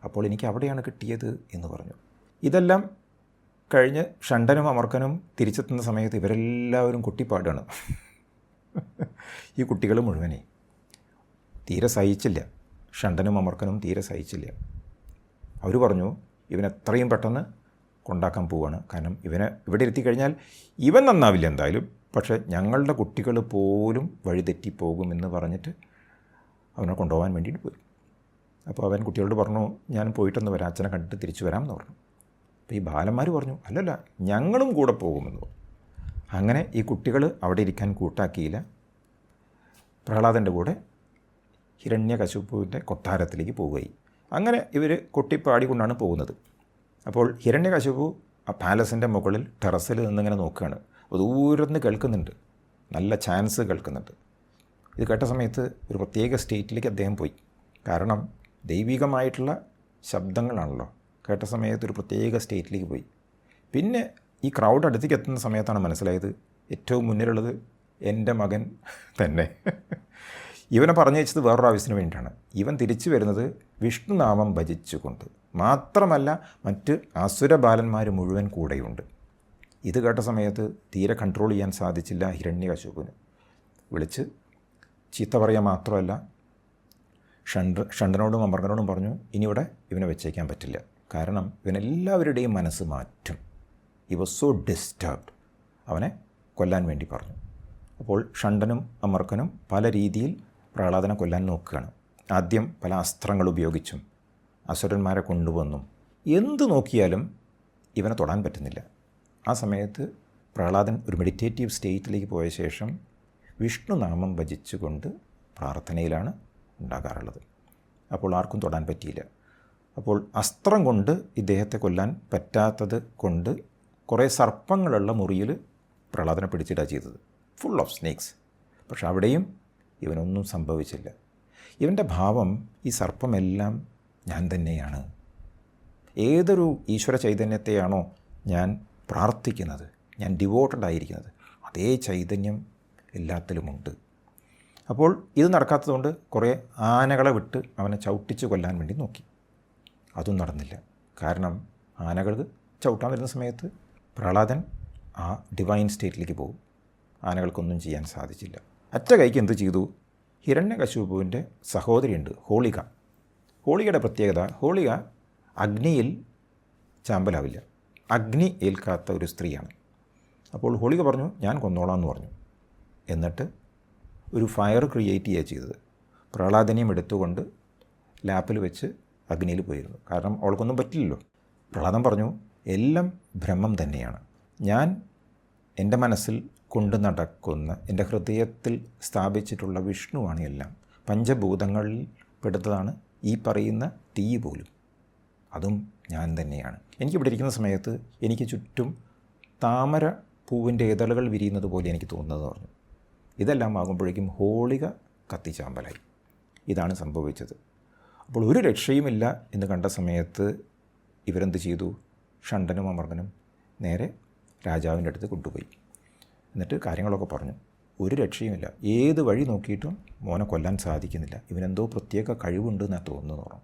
അപ്പോൾ എനിക്ക് അവിടെയാണ് കിട്ടിയത് എന്ന് പറഞ്ഞു. ഇതെല്ലാം കഴിഞ്ഞ് ഷണ്ടനും അമർക്കനും തിരിച്ചെത്തുന്ന സമയത്ത് ഇവരെല്ലാവരും കുട്ടിപ്പാടാണ്. ഈ കുട്ടികൾ മുഴുവനെ തീരെ സഹിച്ചില്ല, ഷണ്ടനും അമർക്കനും തീരെ സഹിച്ചില്ല. അവർ പറഞ്ഞു, ഇവൻ എത്രയും പെട്ടെന്ന് കൊണ്ടാക്കാൻ പോവുകയാണ്, കാരണം ഇവനെ ഇവിടെ ഇരുത്തിക്കഴിഞ്ഞാൽ ഇവൻ നന്നാവില്ല എന്തായാലും, പക്ഷേ ഞങ്ങളുടെ കുട്ടികൾ പോലും വഴിതെറ്റിപ്പോകുമെന്ന് പറഞ്ഞിട്ട് അവനെ കൊണ്ടുപോകാൻ വേണ്ടിയിട്ട് പോയി. അപ്പോൾ അവൻ കുട്ടികളോട് പറഞ്ഞു, ഞാൻ പോയിട്ടൊന്ന് വരാം, അച്ഛനെ കണ്ടിട്ട് തിരിച്ചു വരാമെന്ന് പറഞ്ഞു. അപ്പോൾ ഈ ബാലന്മാർ പറഞ്ഞു, അല്ലല്ല, ഞങ്ങളും കൂടെ പോകുമെന്ന് പറഞ്ഞു. അങ്ങനെ ഈ കുട്ടികൾ അവിടെ ഇരിക്കാൻ കൂട്ടാക്കിയില്ല. പ്രഹ്ലാദൻ്റെ കൂടെ ഹിരണ്യകശിപുവിൻ്റെ കൊട്ടാരത്തിലേക്ക് പോവുകയും അങ്ങനെ ഇവർ കൊട്ടിപ്പാടിക്കൊണ്ടാണ് പോകുന്നത്. അപ്പോൾ ഹിരണ്യകശിപു ആ പാലസിൻ്റെ മുകളിൽ ടെറസിൽ നിന്നിങ്ങനെ നോക്കുകയാണ്. ദൂരന്ന് കേൾക്കുന്നുണ്ട്, നല്ല ചാൻസ് കേൾക്കുന്നുണ്ട്. ഇത് കേട്ട സമയത്ത് ഒരു പ്രത്യേക സ്റ്റേറ്റിലേക്ക് അദ്ദേഹം പോയി. കാരണം ദൈവികമായിട്ടുള്ള ശബ്ദങ്ങളാണല്ലോ. കേട്ട സമയത്ത് ഒരു പ്രത്യേക സ്റ്റേറ്റിലേക്ക് പോയി. പിന്നെ ഈ ക്രൗഡ് അടുത്തേക്ക് എത്തുന്ന സമയത്താണ് മനസ്സിലായത് ഏറ്റവും മുന്നിലുള്ളത് എൻ്റെ മകൻ തന്നെ. ഇവനെ പറഞ്ഞു വെച്ചത് വേറൊരു ആവശ്യത്തിന് വേണ്ടിയിട്ടാണ്. ഇവൻ തിരിച്ചു വരുന്നത് വിഷ്ണുനാമം ഭജിച്ചുകൊണ്ട് മാത്രമല്ല, മറ്റ് അസുര ബാലന്മാർ മുഴുവൻ കൂടെയുണ്ട്. ഇത് കേട്ട സമയത്ത് തീരെ കൺട്രോൾ ചെയ്യാൻ സാധിച്ചില്ല ഹിരണ്യകശിപുവിന്. വിളിച്ച് ചീത്ത പറയുക മാത്രമല്ല, ഷണ്ഡനോടും അമർകനോടും പറഞ്ഞു, ഇനിയിവിടെ ഇവനെ വെച്ചേക്കാൻ പറ്റില്ല. കാരണം ഇവനെല്ലാവരുടെയും മനസ്സ് മാറ്റും. He was so disturbed. അവനെ കൊല്ലാൻ വേണ്ടി പറഞ്ഞു. അപ്പോൾ ഷണ്ഡനും അമർക്കനും പല രീതിയിൽ പ്രഹ്ലാദനെ കൊല്ലാൻ നോക്കുകയാണ്. ആദ്യം പല അസ്ത്രങ്ങൾ ഉപയോഗിച്ചും അസുരന്മാരെ കൊണ്ടുവന്നും എന്ത് നോക്കിയാലും ഇവനെ തൊടാൻ പറ്റുന്നില്ല. ആ സമയത്ത് പ്രഹ്ലാദൻ ഒരു മെഡിറ്റേറ്റീവ് സ്റ്റേറ്റിലേക്ക് പോയ ശേഷം വിഷ്ണുനാമം ഭജിച്ചുകൊണ്ട് പ്രാർത്ഥനയിലാണ് ഉണ്ടാകാറുള്ളത്. അപ്പോൾ ആർക്കും തൊടാൻ പറ്റിയില്ല. അപ്പോൾ അസ്ത്രം കൊണ്ട് ഇദ്ദേഹത്തെ കൊല്ലാൻ പറ്റാത്തത് കൊണ്ട് കുറേ സർപ്പങ്ങളുള്ള മുറിയിൽ പ്രഹ്ലാദനെ പിടിച്ചിടുക ചെയ്തത്, ഫുൾ ഓഫ് സ്നേക്സ്. പക്ഷെ അവിടെയും ഇവനൊന്നും സംഭവിച്ചില്ല. ഇവൻ്റെ ഭാവം, ഈ സർപ്പമെല്ലാം ഞാൻ തന്നെയാണ്. ഏതൊരു ഈശ്വര ചൈതന്യത്തെയാണോ ഞാൻ പ്രാർത്ഥിക്കുന്നത്, ഞാൻ ഡിവോട്ടഡ് ആയിരിക്കുന്നത്, അതേ ചൈതന്യം എല്ലാത്തിലുമുണ്ട്. അപ്പോൾ ഇത് നടക്കാത്തതുകൊണ്ട് കുറേ ആനകളെ വിട്ട് അവനെ ചവിട്ടിച്ച് കൊല്ലാൻ വേണ്ടി നോക്കി. അതും നടന്നില്ല. കാരണം ആനകൾക്ക് ചവിട്ടാൻ വരുന്ന സമയത്ത് പ്രഹ്ലാദൻ ആ ഡിവൈൻ സ്റ്റേറ്റിലേക്ക് പോകും. ആനകൾക്കൊന്നും ചെയ്യാൻ സാധിച്ചില്ല. അറ്റ കൈക്ക് എന്ത് ചെയ്തു? ഹിരണ്യകശിപുവിൻ്റെ സഹോദരിയുണ്ട് ഹോളിക. ഹോളികയുടെ പ്രത്യേകത, ഹോളിക അഗ്നിയിൽ ചാമ്പലാവില്ല, അഗ്നി ഏൽക്കാത്ത ഒരു സ്ത്രീയാണ്. അപ്പോൾ ഹോളിക പറഞ്ഞു, ഞാൻ കൊന്നോളാം എന്ന് പറഞ്ഞു. എന്നിട്ട് ഒരു ഫയർ ക്രിയേറ്റ് ചെയ്യുക ചെയ്തത്. പ്രഹ്ലാദനെയും എടുത്തുകൊണ്ട് ലാപ്പിൽ വെച്ച് അഗ്നിയിൽ പോയിരുന്നു. കാരണം അവൾക്കൊന്നും പറ്റില്ലല്ലോ. പ്രഹ്ലാദൻ പറഞ്ഞു, എല്ലാം ബ്രഹ്മം തന്നെയാണ്. ഞാൻ എൻ്റെ മനസ്സിൽ കൊണ്ടു നടക്കുന്ന, എൻ്റെ ഹൃദയത്തിൽ സ്ഥാപിച്ചിട്ടുള്ള വിഷ്ണുവാണ് എല്ലാം. പഞ്ചഭൂതങ്ങളിൽ പെടുന്നതാണ് ഈ പറയുന്ന തീ പോലും, അതും ഞാൻ തന്നെയാണ്. എനിക്കിവിടെ ഇരിക്കുന്ന സമയത്ത് എനിക്ക് ചുറ്റും താമര പൂവിൻ്റെ ഇതളുകൾ വിരിയുന്നത് പോലെ എനിക്ക് തോന്നുന്നത് പറഞ്ഞു. ഇതെല്ലാം ആകുമ്പോഴേക്കും ഹോളിക കത്തിച്ചാമ്പലായി. ഇതാണ് സംഭവിച്ചത്. അപ്പോൾ ഒരു രക്ഷയുമില്ല എന്ന് കണ്ട സമയത്ത് ഇവരെന്ത് ചെയ്തു? ഷണ്ഡനും അമർകനും നേരെ രാജാവിൻ്റെ അടുത്ത് കൊണ്ടുപോയി. എന്നിട്ട് കാര്യങ്ങളൊക്കെ പറഞ്ഞു. ഒരു രക്ഷയുമില്ല, ഏത് വഴി നോക്കിയിട്ടും മോനെ കൊല്ലാൻ സാധിക്കുന്നില്ല, ഇവനെന്തോ പ്രത്യേക കഴിവുണ്ട് എന്നാണ് തോന്നുന്നു പറഞ്ഞു.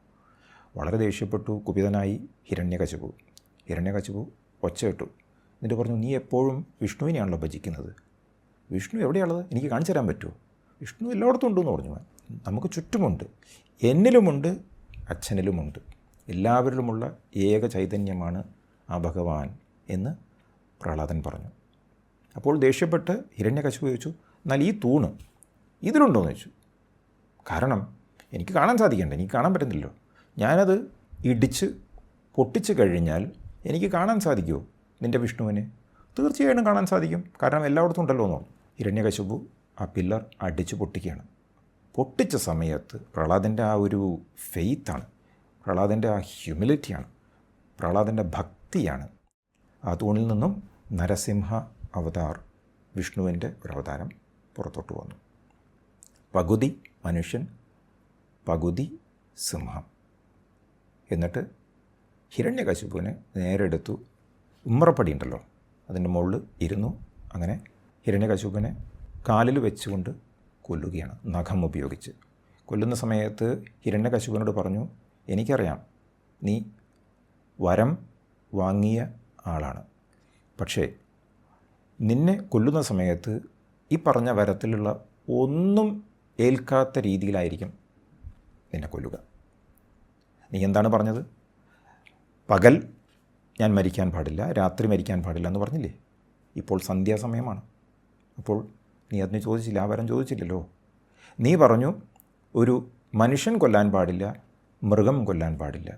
വളരെ ദേഷ്യപ്പെട്ടു, കുപിതനായി ഹിരണ്യകശിപു. ഹിരണ്യകശിപു ഒച്ചയിട്ടു. എന്നിട്ട് പറഞ്ഞു, നീ എപ്പോഴും വിഷ്ണുവിനെയാണല്ലോ ഭജിക്കുന്നത്, വിഷ്ണു എവിടെയാണുള്ളത്, എനിക്ക് കാണിച്ചു തരാൻ പറ്റുമോ? വിഷ്ണു എല്ലായിടത്തും ഉണ്ടെന്ന് പറഞ്ഞു. നമുക്ക് ചുറ്റുമുണ്ട്, എന്നിലുമുണ്ട്, അച്ഛനിലുമുണ്ട്, എല്ലാവരിലുമുള്ള ഏക ചൈതന്യമാണ് ആ ഭഗവാൻ എന്ന് പ്രഹ്ലാദൻ പറഞ്ഞു. അപ്പോൾ ദേഷ്യപ്പെട്ട് ഹിരണ്യകശിപു ചോദിച്ചു, എന്നാൽ ഈ തൂണ് ഇതിലുണ്ടോയെന്ന് ചോദിച്ചു. കാരണം എനിക്ക് കാണാൻ സാധിക്കണ്ടേ, എനിക്ക് കാണാൻ പറ്റുന്നില്ലല്ലോ, ഞാനത് ഇടിച്ച് പൊട്ടിച്ച് കഴിഞ്ഞാൽ എനിക്ക് കാണാൻ സാധിക്കുമോ നിൻ്റെ വിഷ്ണുവിനെ? തീർച്ചയായിട്ടും കാണാൻ സാധിക്കും, കാരണം എല്ലായിടത്തും ഉണ്ടല്ലോ എന്ന് പറഞ്ഞു. ഹിരണ്യകശിപു ആ പില്ലർ അടിച്ച് പൊട്ടിക്കുകയാണ്. പൊട്ടിച്ച സമയത്ത് പ്രഹ്ലാദൻ്റെ ആ ഒരു ഫെയ്ത്താണ്, പ്രഹ്ലാദൻ്റെ ആ ഹ്യൂമിലിറ്റിയാണ്, പ്രഹ്ലാദൻ്റെ ഭക്തിയാണ്. ആ തൂണിൽ നിന്നും നരസിംഹ അവതാർ, വിഷ്ണുവിൻ്റെ ഒരു അവതാരം പുറത്തോട്ട് വന്നു. പകുതി മനുഷ്യൻ, പകുതി സിംഹം. എന്നിട്ട് ഹിരണ്യകശിപുവിനെ നേരെ എടുത്തു, ഉമ്മറപ്പടി ഉണ്ടല്ലോ അതിൻ്റെ മുകളിൽ ഇരുന്നു. അങ്ങനെ ഹിരണ്യകശിപുവിനെ കാലിൽ വെച്ചുകൊണ്ട് കൊല്ലുകയാണ്, നഖം ഉപയോഗിച്ച്. കൊല്ലുന്ന സമയത്ത് ഹിരണ്യകശിപുവിനോട് പറഞ്ഞു, എനിക്കറിയാം നീ വരം വാങ്ങിയ ആളാണ്, പക്ഷേ നിന്നെ കൊല്ലുന്ന സമയത്ത് ഈ പറഞ്ഞ വരത്തിലുള്ള ഒന്നും ഏൽക്കാത്ത രീതിയിലായിരിക്കും നിന്നെ കൊല്ലുക. നീ എന്താണ് പറഞ്ഞത്? പകൽ ഞാൻ മരിക്കാൻ പാടില്ല, രാത്രി മരിക്കാൻ പാടില്ല എന്ന് പറഞ്ഞില്ലേ? ഇപ്പോൾ സന്ധ്യാസമയമാണ്. അപ്പോൾ നീ അതിന് ചോദിച്ചില്ല, ആ വരം ചോദിച്ചില്ലല്ലോ. നീ പറഞ്ഞു ഒരു മനുഷ്യൻ കൊല്ലാൻ പാടില്ല, മൃഗം കൊല്ലാൻ പാടില്ല.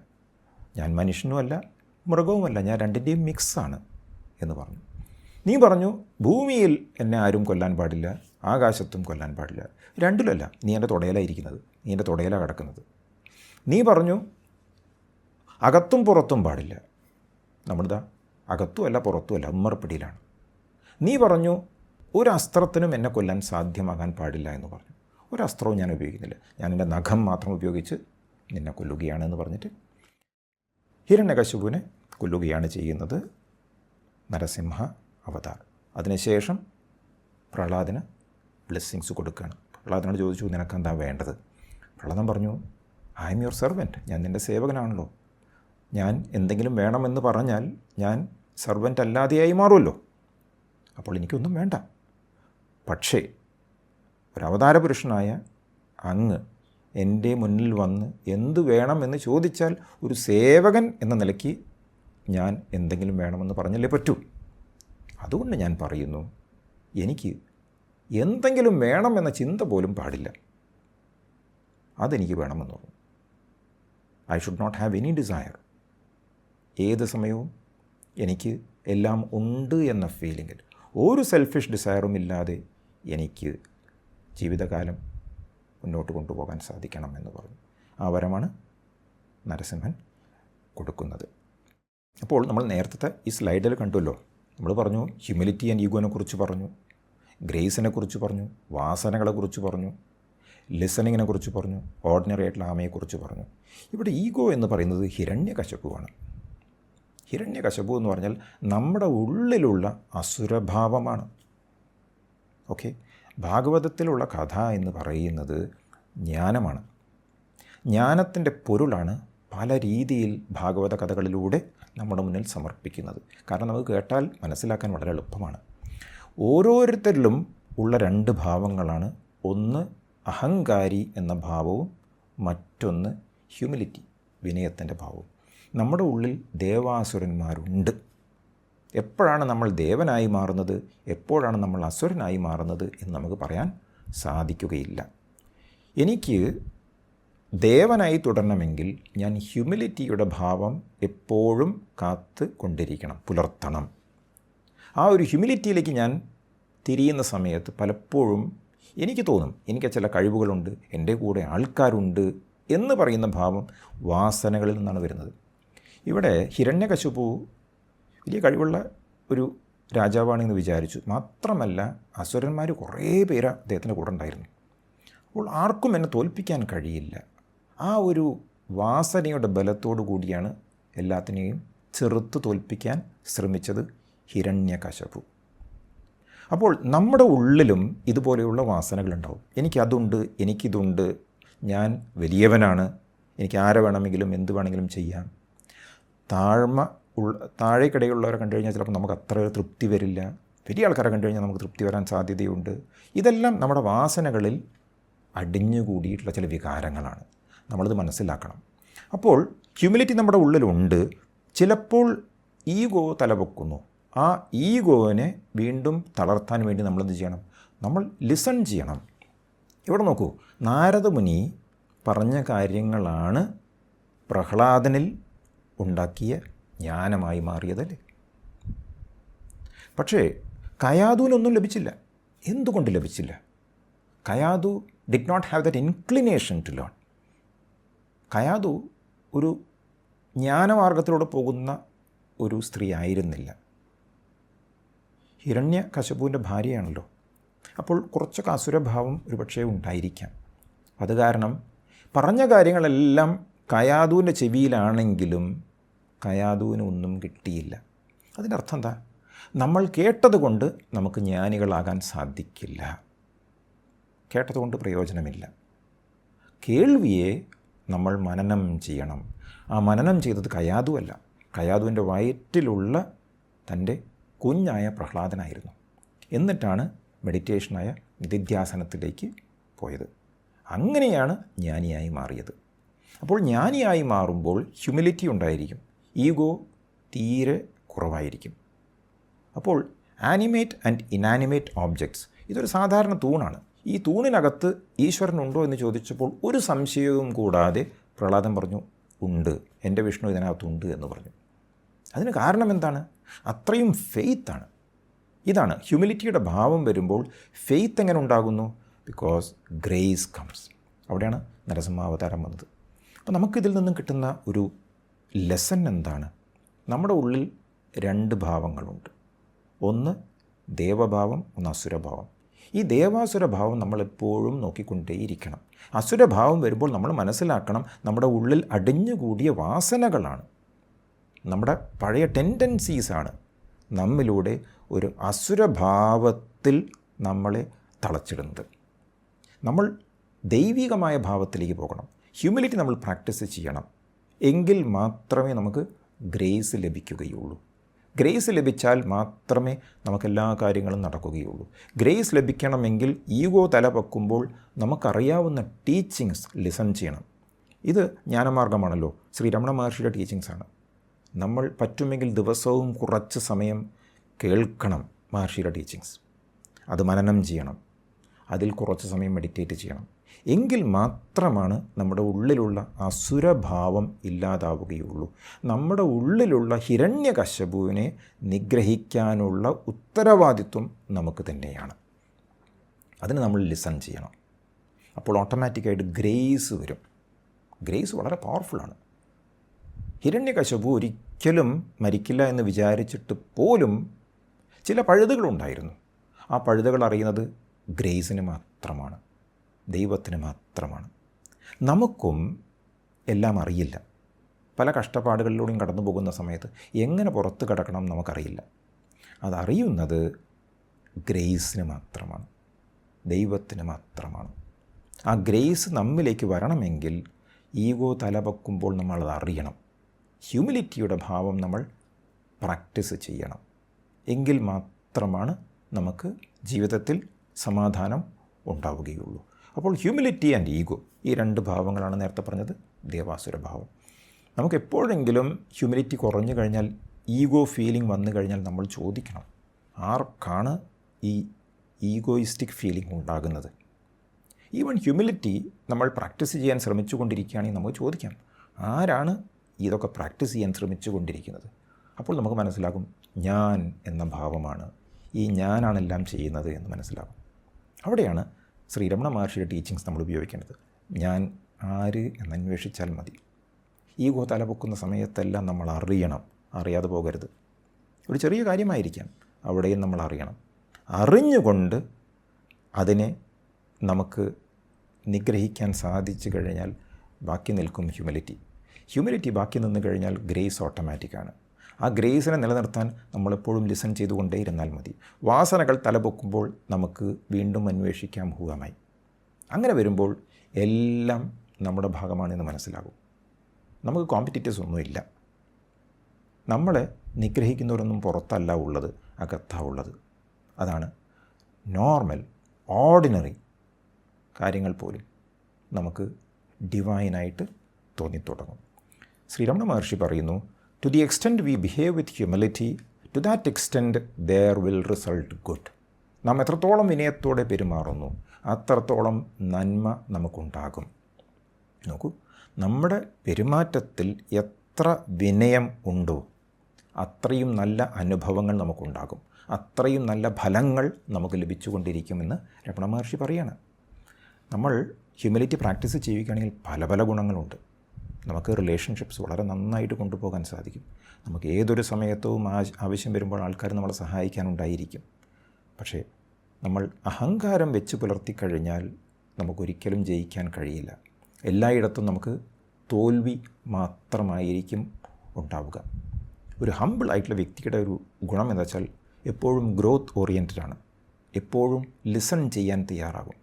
ഞാൻ മനുഷ്യനുമല്ല, മൃഗവുമല്ല, ഞാൻ രണ്ടിൻ്റെയും മിക്സാണ് എന്ന് പറഞ്ഞു. നീ പറഞ്ഞു ഭൂമിയിൽ എന്നെ ആരും കൊല്ലാൻ പാടില്ല, ആകാശത്തും കൊല്ലാൻ പാടില്ല. രണ്ടിലല്ല, നീ എൻ്റെ തുടയിലായിരിക്കുന്നത്, നീ എൻ്റെ തുടയിലാണ് കിടക്കുന്നത്. നീ പറഞ്ഞു അകത്തും പുറത്തും പാടില്ല, നമ്മളിതാ അകത്തുമല്ല പുറത്തുമല്ല, ഉമ്മറപ്പിടിയിലാണ്. നീ പറഞ്ഞു ഒരു അസ്ത്രത്തിനും എന്നെ കൊല്ലാൻ സാധ്യമാകാൻ പാടില്ല എന്ന് പറഞ്ഞു. ഒരു അസ്ത്രവും ഞാൻ ഉപയോഗിക്കുന്നില്ല, ഞാൻ എൻ്റെ നഖം മാത്രം ഉപയോഗിച്ച് നിന്നെ കൊല്ലുകയാണെന്ന് പറഞ്ഞിട്ട് ഹിരണ്യകശിപുവിനെ കൊല്ലുകയാണ് ചെയ്യുന്നത് നരസിംഹ അവതാർ. അതിനുശേഷം പ്രഹ്ലാദന് ബ്ലെസ്സിങ്സ് കൊടുക്കുകയാണ്. പ്രഹ്ലാദനോട് ചോദിച്ചു, നിനക്കെന്താ വേണ്ടത്? പ്രഹ്ലാദൻ പറഞ്ഞു, ഐ എം യുവർ സെർവൻറ്റ്, ഞാൻ നിൻ്റെ സേവകനാണല്ലോ. ഞാൻ എന്തെങ്കിലും വേണമെന്ന് പറഞ്ഞാൽ ഞാൻ സെർവൻ്റ് അല്ലാതെയായി മാറുമല്ലോ, അപ്പോൾ എനിക്കൊന്നും വേണ്ട. പക്ഷേ ഒരവതാര പുരുഷനായ അങ്ങ് എൻ്റെ മുന്നിൽ വന്ന് എന്തു വേണമെന്ന് ചോദിച്ചാൽ ഒരു സേവകൻ എന്ന നിലയ്ക്ക് ഞാൻ എന്തെങ്കിലും വേണമെന്ന് പറഞ്ഞല്ലേ പറ്റൂ. അതുകൊണ്ട് ഞാൻ പറയുന്നു, എനിക്ക് എന്തെങ്കിലും വേണമെന്ന ചിന്ത പോലും പാടില്ല, അതെനിക്ക് വേണമെന്ന് പറഞ്ഞു. I should not have any desire. ഏത് സമയവും എനിക്ക് എല്ലാം ഉണ്ട് എന്ന ഫീലിങ്ങിൽ, ഒരു സെൽഫിഷ് ഡിസയറും ഇല്ലാതെ എനിക്ക് ജീവിതകാലം മുന്നോട്ട് കൊണ്ടുപോകാൻ സാധിക്കണം എന്ന് പറഞ്ഞു. ആ വരമാണ് നരസിംഹൻ കൊടുക്കുന്നത്. അപ്പോൾ നമ്മൾ നേരത്തെ ഈ സ്ലൈഡിൽ കണ്ടുവല്ലോ, നമ്മൾ പറഞ്ഞു ഹ്യൂമിലിറ്റി ആൻഡ് ഈഗോനെ കുറിച്ച് പറഞ്ഞു, ഗ്രേസിനെ കുറിച്ച് പറഞ്ഞു, വാസനകളെ കുറിച്ച് പറഞ്ഞു, ലിസണിങ്ങിനെ കുറിച്ച് പറഞ്ഞു, ഓർഡിനറി ആയിട്ടുള്ള ആമയെക്കുറിച്ച് പറഞ്ഞു. ഇവിടെ ഈഗോ എന്ന് പറയുന്നത് ഹിരണ്യകശിപുവാണ്. ഹിരണ്യകശിപു എന്ന് പറഞ്ഞാൽ നമ്മുടെ ഉള്ളിലുള്ള അസുരഭാവമാണ്. ഓക്കെ, ഭാഗവതത്തിലുള്ള കഥ എന്ന് പറയുന്നത് ജ്ഞാനമാണ്. ജ്ഞാനത്തിൻ്റെ പൊരുളാണ് പല രീതിയിൽ ഭാഗവത കഥകളിലൂടെ നമ്മുടെ മുന്നിൽ സമർപ്പിക്കുന്നത്. കാരണം നമുക്ക് കേട്ടാൽ മനസ്സിലാക്കാൻ വളരെ എളുപ്പമാണ്. ഓരോരുത്തരിലും ഉള്ള രണ്ട് ഭാവങ്ങളാണ്. ഒന്ന് അഹങ്കാരി എന്ന ഭാവവും മറ്റൊന്ന് ഹ്യൂമിലിറ്റി, വിനയത്തിൻ്റെ ഭാവവും. നമ്മുടെ ഉള്ളിൽ ദേവാസുരന്മാരുണ്ട്. എപ്പോഴാണ് നമ്മൾ ദേവനായി മാറുന്നത്, എപ്പോഴാണ് നമ്മൾ അസുരനായി മാറുന്നത് എന്ന് നമുക്ക് പറയാൻ സാധിക്കുകയില്ല. എനിക്ക് ദേവനായി തുടരണമെങ്കിൽ ഞാൻ ഹ്യൂമിലിറ്റിയുടെ ഭാവം എപ്പോഴും കാത്ത് കൊണ്ടിരിക്കണം, പുലർത്തണം. ആ ഒരു ഹ്യൂമിലിറ്റിയിലേക്ക് ഞാൻ തിരിയുന്ന സമയത്ത് പലപ്പോഴും എനിക്ക് തോന്നും എനിക്ക് ചില കഴിവുകളുണ്ട്, എൻ്റെ കൂടെ ആൾക്കാരുണ്ട് എന്ന് പറയുന്ന ഭാവം വാസനകളിൽ നിന്നാണ് വരുന്നത്. ഇവിടെ ഹിരണ്യകശിപു വലിയ കഴിവുള്ള ഒരു രാജാവാണെന്ന് വിചാരിച്ചു. മാത്രമല്ല അസുരന്മാർ കുറേ പേര് അദ്ദേഹത്തിൻ്റെ കൂടെ ഉണ്ടായിരുന്നു. അപ്പോൾ ആർക്കും എന്നെ തോൽപ്പിക്കാൻ കഴിയില്ല. ആ ഒരു വാസനയുടെ ബലത്തോടു കൂടിയാണ് എല്ലാത്തിനെയും ചെറുത്ത് തോൽപ്പിക്കാൻ ശ്രമിച്ചത് ഹിരണ്യകശിപു. അപ്പോൾ നമ്മുടെ ഉള്ളിലും ഇതുപോലെയുള്ള വാസനകളുണ്ടാവും. എനിക്കതുണ്ട്, എനിക്കിതുണ്ട്, ഞാൻ വലിയവനാണ്, എനിക്ക് ആരെ വേണമെങ്കിലും എന്ത് വേണമെങ്കിലും ചെയ്യാം. താഴേക്കിടയുള്ളവരെ കണ്ടു കഴിഞ്ഞാൽ ചിലപ്പോൾ നമുക്ക് അത്ര തൃപ്തി വരില്ല. വലിയ ആൾക്കാരെ കണ്ടു കഴിഞ്ഞാൽ നമുക്ക് തൃപ്തി വരാൻ സാധ്യതയുണ്ട്. ഇതെല്ലാം നമ്മുടെ വാസനകളിൽ അടിഞ്ഞുകൂടിയിട്ടുള്ള ചില വികാരങ്ങളാണ്. നമ്മളിത് മനസ്സിലാക്കണം. അപ്പോൾ ഹ്യൂമിലിറ്റി നമ്മുടെ ഉള്ളിലുണ്ട്. ചിലപ്പോൾ ഈഗോ തലപൊക്കുന്നു. ആ ഈഗോവിനെ വീണ്ടും തളർത്താൻ വേണ്ടി നമ്മളെന്ത് ചെയ്യണം? നമ്മൾ ലിസൺ ചെയ്യണം. ഇവിടെ നോക്കൂ, നാരദമുനി പറഞ്ഞ കാര്യങ്ങളാണ് പ്രഹ്ലാദനിൽ ഉണ്ടാക്കിയ ജ്ഞാനമായി മാറിയതല്ലേ. പക്ഷേ കയാതുവിനൊന്നും ലഭിച്ചില്ല. എന്തുകൊണ്ട് ലഭിച്ചില്ല? Kayadhu did not have that inclination to learn. Kayadhu ഒരു ജ്ഞാനമാർഗത്തിലൂടെ പോകുന്ന ഒരു സ്ത്രീ ആയിരുന്നില്ല. ഹിരണ്യകശിപുവിൻ്റെ ഭാര്യയാണല്ലോ. അപ്പോൾ കുറച്ചൊക്കെ അസുരഭാവം ഒരുപക്ഷേ ഉണ്ടായിരിക്കാം. അത് കാരണം പറഞ്ഞ കാര്യങ്ങളെല്ലാം കയാതുവിൻ്റെ ചെവിയിലാണെങ്കിലും കയാതുവിന് ഒന്നും കിട്ടിയില്ല. അതിൻ്റെ അർത്ഥം എന്താ? നമ്മൾ കേട്ടതുകൊണ്ട് നമുക്ക് ജ്ഞാനികളാകാൻ സാധിക്കില്ല. കേട്ടതുകൊണ്ട് പ്രയോജനമില്ല. കേൾവിയെ നമ്മൾ മനനം ചെയ്യണം. ആ മനനം ചെയ്തത് കയാതുവല്ല, കയാതുവിൻ്റെ വയറ്റിലുള്ള തൻ്റെ കുഞ്ഞായ പ്രഹ്ലാദനായിരുന്നു. എന്നിട്ടാണ് മെഡിറ്റേഷനായ നിധിധ്യാസനത്തിലേക്ക് പോയത്. അങ്ങനെയാണ് ജ്ഞാനിയായി മാറിയത്. അപ്പോൾ ജ്ഞാനിയായി മാറുമ്പോൾ ഹ്യൂമിലിറ്റി ഉണ്ടായിരിക്കും, ഈഗോ തീരെ കുറവായിരിക്കും. അപ്പോൾ ആനിമേറ്റ് ആൻഡ് ഇനാനിമേറ്റ് ഓബ്ജക്ട്സ്, ഇതൊരു സാധാരണ തൂണാണ്. ഈ തൂണിനകത്ത് ഈശ്വരനുണ്ടോ എന്ന് ചോദിച്ചപ്പോൾ ഒരു സംശയവും കൂടാതെ പ്രഹ്ലാദൻ പറഞ്ഞു, ഉണ്ട്, എൻ്റെ വിഷ്ണു ഇതിനകത്തുണ്ട് എന്ന് പറഞ്ഞു. അതിന് കാരണം എന്താണ്? അത്രയും ഫെയ്ത്താണ്. ഇതാണ് ഹ്യൂമിലിറ്റിയുടെ ഭാവം വരുമ്പോൾ ഫെയ്ത്ത് എങ്ങനെ ഉണ്ടാകുന്നു? Because grace comes. അവിടെയാണ് നരസിംഹാവതാരം വന്നത്. അപ്പോൾ നമുക്കിതിൽ നിന്നും കിട്ടുന്ന ഒരു ലെസൺ എന്താണ്? നമ്മുടെ ഉള്ളിൽ 2 ഭാവങ്ങളുണ്ട്. ഒന്ന് ദേവഭാവം, ഒന്ന് അസുരഭാവം. ഈ ദേവാസുരഭാവം നമ്മളെപ്പോഴും നോക്കിക്കൊണ്ടേയിരിക്കണം. അസുരഭാവം വരുമ്പോൾ നമ്മൾ മനസ്സിലാക്കണം, നമ്മുടെ ഉള്ളിൽ അടിഞ്ഞുകൂടിയ വാസനകളാണ്, നമ്മുടെ പഴയ ടെൻഡൻസീസാണ് നമ്മിലൂടെ ഒരു അസുരഭാവത്തിൽ നമ്മളെ തളച്ചിടുന്നത്. നമ്മൾ ദൈവികമായ ഭാവത്തിലേക്ക് പോകണം. ഹ്യൂമിലിറ്റി നമ്മൾ പ്രാക്ടീസ് ചെയ്യണം. എങ്കിൽ മാത്രമേ നമുക്ക് ഗ്രേസ് ലഭിക്കുകയുള്ളൂ. ഗ്രേസ് ലഭിച്ചാൽ മാത്രമേ നമുക്കെല്ലാ കാര്യങ്ങളും നടക്കുകയുള്ളൂ. ഗ്രേസ് ലഭിക്കണമെങ്കിൽ ഈഗോ തലപൊക്കുമ്പോൾ നമുക്കറിയാവുന്ന ടീച്ചിങ്സ് ലിസൺ ചെയ്യണം. ഇത് ജ്ഞാനമാർഗ്ഗമാണല്ലോ, ശ്രീ രമണ മഹർഷിയുടെ ടീച്ചിങ്സാണ്. നമ്മൾ പറ്റുമെങ്കിൽ ദിവസവും കുറച്ച് സമയം കേൾക്കണം മഹർഷിയുടെ ടീച്ചിങ്സ്. അത് മനനം ചെയ്യണം. അതിൽ കുറച്ച് സമയം മെഡിറ്റേറ്റ് ചെയ്യണം. എങ്കിൽ മാത്രമാണ് നമ്മുടെ ഉള്ളിലുള്ള അസുരഭാവം ഇല്ലാതാവുകയുള്ളൂ. നമ്മുടെ ഉള്ളിലുള്ള ഹിരണ്യകശിപുവിനെ നിഗ്രഹിക്കാനുള്ള ഉത്തരവാദിത്വം നമുക്ക് തന്നെയാണ്. അതിന് നമ്മൾ ലിസൺ ചെയ്യണം. അപ്പോൾ ഓട്ടോമാറ്റിക്കായിട്ട് ഗ്രേസ് വരും. ഗ്രേസ് വളരെ പവർഫുള്ളാണ്. ഹിരണ്യകശിപു ഒരിക്കലും മരിക്കില്ല എന്ന് വിചാരിച്ചിട്ട് പോലും ചില പഴുതുകളുണ്ടായിരുന്നു. ആ പഴുതുകൾ അറിയുന്നത് ഗ്രേസിന് മാത്രമാണ്, ദൈവത്തിന് മാത്രമാണ്. നമുക്കും എല്ലാം അറിയില്ല. പല കഷ്ടപ്പാടുകളിലൂടെയും കടന്നു പോകുന്ന സമയത്ത് എങ്ങനെ പുറത്ത് കടക്കണം നമുക്കറിയില്ല. അതറിയുന്നത് ഗ്രേസിന് മാത്രമാണ്, ദൈവത്തിന് മാത്രമാണ്. ആ ഗ്രേസ് നമ്മിലേക്ക് വരണമെങ്കിൽ ഈഗോ തലപൊക്കുമ്പോൾ നമ്മളത് അറിയണം. ഹ്യൂമിലിറ്റിയുടെ ഭാവം നമ്മൾ പ്രാക്ടീസ് ചെയ്യണം. എങ്കിൽ മാത്രമാണ് നമുക്ക് ജീവിതത്തിൽ സമാധാനം ഉണ്ടാവുകയുള്ളൂ. അപ്പോൾ ഹ്യൂമിലിറ്റി ആൻഡ് ഈഗോ, ഈ 2 ഭാവങ്ങളാണ് നേരത്തെ പറഞ്ഞത്, ദേവാസുരഭാവം. നമുക്ക് എപ്പോഴെങ്കിലും ഹ്യൂമിലിറ്റി കുറഞ്ഞു കഴിഞ്ഞാൽ, ഈഗോ ഫീലിംഗ് വന്നു കഴിഞ്ഞാൽ നമ്മൾ ചോദിക്കണം, ആർക്കാണ് ഈ ഈഗോയിസ്റ്റിക് ഫീലിംഗ് ഉണ്ടാകുന്നത്? ഈവൻ ഹ്യൂമിലിറ്റി നമ്മൾ പ്രാക്ടീസ് ചെയ്യാൻ ശ്രമിച്ചു കൊണ്ടിരിക്കുകയാണെങ്കിൽ നമുക്ക് ചോദിക്കാം, ആരാണ് ഇതൊക്കെ പ്രാക്ടീസ് ചെയ്യാൻ ശ്രമിച്ചു കൊണ്ടിരിക്കുന്നത്? അപ്പോൾ നമുക്ക് മനസ്സിലാകും, ഞാൻ എന്ന ഭാവമാണ്, ഈ ഞാനാണെല്ലാം ചെയ്യുന്നത് എന്ന് മനസ്സിലാകും. അവിടെയാണ് ശ്രീ രമണ മഹർഷിയുടെ ടീച്ചിങ്സ് നമ്മൾ ഉപയോഗിക്കേണ്ടത്. ഞാൻ ആര് എന്നന്വേഷിച്ചാൽ മതി. ഈഗോ തലപൊക്കുന്ന സമയത്തെല്ലാം നമ്മൾ അറിയണം, അറിയാതെ പോകരുത്. ഒരു ചെറിയ കാര്യമായിരിക്കാം, അവിടെയും നമ്മൾ അറിയണം. അറിഞ്ഞുകൊണ്ട് അതിനെ നമുക്ക് നിഗ്രഹിക്കാൻ സാധിച്ചു കഴിഞ്ഞാൽ ബാക്കി നിൽക്കും ഹ്യൂമിലിറ്റി. ഹ്യൂമിലിറ്റി ബാക്കി നിന്ന് കഴിഞ്ഞാൽ ഗ്രേസ് ഓട്ടോമാറ്റിക്കാണ്. ആ ഗ്രേസിനെ നിലനിർത്താൻ നമ്മളെപ്പോഴും ലിസൺ ചെയ്തുകൊണ്ടേയിരുന്നാൽ മതി. വാസനകൾ തലപൊക്കുമ്പോൾ നമുക്ക് വീണ്ടും അന്വേഷിക്കാം ഹൂവമായി. അങ്ങനെ വരുമ്പോൾ എല്ലാം നമ്മുടെ ഭാഗമാണെന്ന് മനസ്സിലാകും. നമുക്ക് കോമ്പറ്റീറ്റേഴ്സ് ഒന്നുമില്ല. നമ്മളെ നിഗ്രഹിക്കുന്നവരൊന്നും പുറത്തല്ല ഉള്ളത്, അകത്താണ് ഉള്ളത്. അതാണ് നോർമൽ ഓർഡിനറി കാര്യങ്ങൾ പോലും നമുക്ക് ഡിവൈനായിട്ട് തോന്നിത്തുടങ്ങും. ശ്രീ രമണ മഹർഷി പറയുന്നു, to the extent we behave with humility, to that extent there will result good. നാം എത്രത്തോളം വിനയത്തോടെ പെരുമാറുന്നു അത്രത്തോളം നന്മ നമുക്കുണ്ടാകും. നോക്കൂ, നമ്മുടെ പെരുമാറ്റത്തിൽ എത്ര വിനയം ഉണ്ടോ അത്രയും നല്ല അനുഭവങ്ങൾ നമുക്കുണ്ടാകും, അത്രയും നല്ല ഫലങ്ങൾ നമുക്ക് ലഭിച്ചുകൊണ്ടിരിക്കുമെന്ന് രമണ മഹർഷി പറയാണ്. നമ്മൾ ഹ്യൂമിലിറ്റി പ്രാക്ടീസ് ചെയ്യുകയാണെങ്കിൽ പല പല ഗുണങ്ങളുണ്ട്. നമുക്ക് റിലേഷൻഷിപ്സ് വളരെ നന്നായിട്ട് കൊണ്ടുപോകാൻ സാധിക്കും. നമുക്ക് ഏതൊരു സമയത്തും ആവശ്യം വരുമ്പോൾ ആൾക്കാർ നമ്മളെ സഹായിക്കാനുണ്ടായിരിക്കും. പക്ഷേ നമ്മൾ അഹങ്കാരം വെച്ച് പുലർത്തിക്കഴിഞ്ഞാൽ നമുക്കൊരിക്കലും ജയിക്കാൻ കഴിയില്ല. എല്ലായിടത്തും നമുക്ക് തോൽവി മാത്രമായിരിക്കും ഉണ്ടാവുക. ഒരു ഹമ്പിൾ ആയിട്ടുള്ള വ്യക്തിയുടെ ഒരു ഗുണം എന്താ വെച്ചാൽ എപ്പോഴും ഗ്രോത്ത് ഓറിയൻറ്റഡ് ആണ്, എപ്പോഴും ലിസൺ ചെയ്യാൻ തയ്യാറാകും.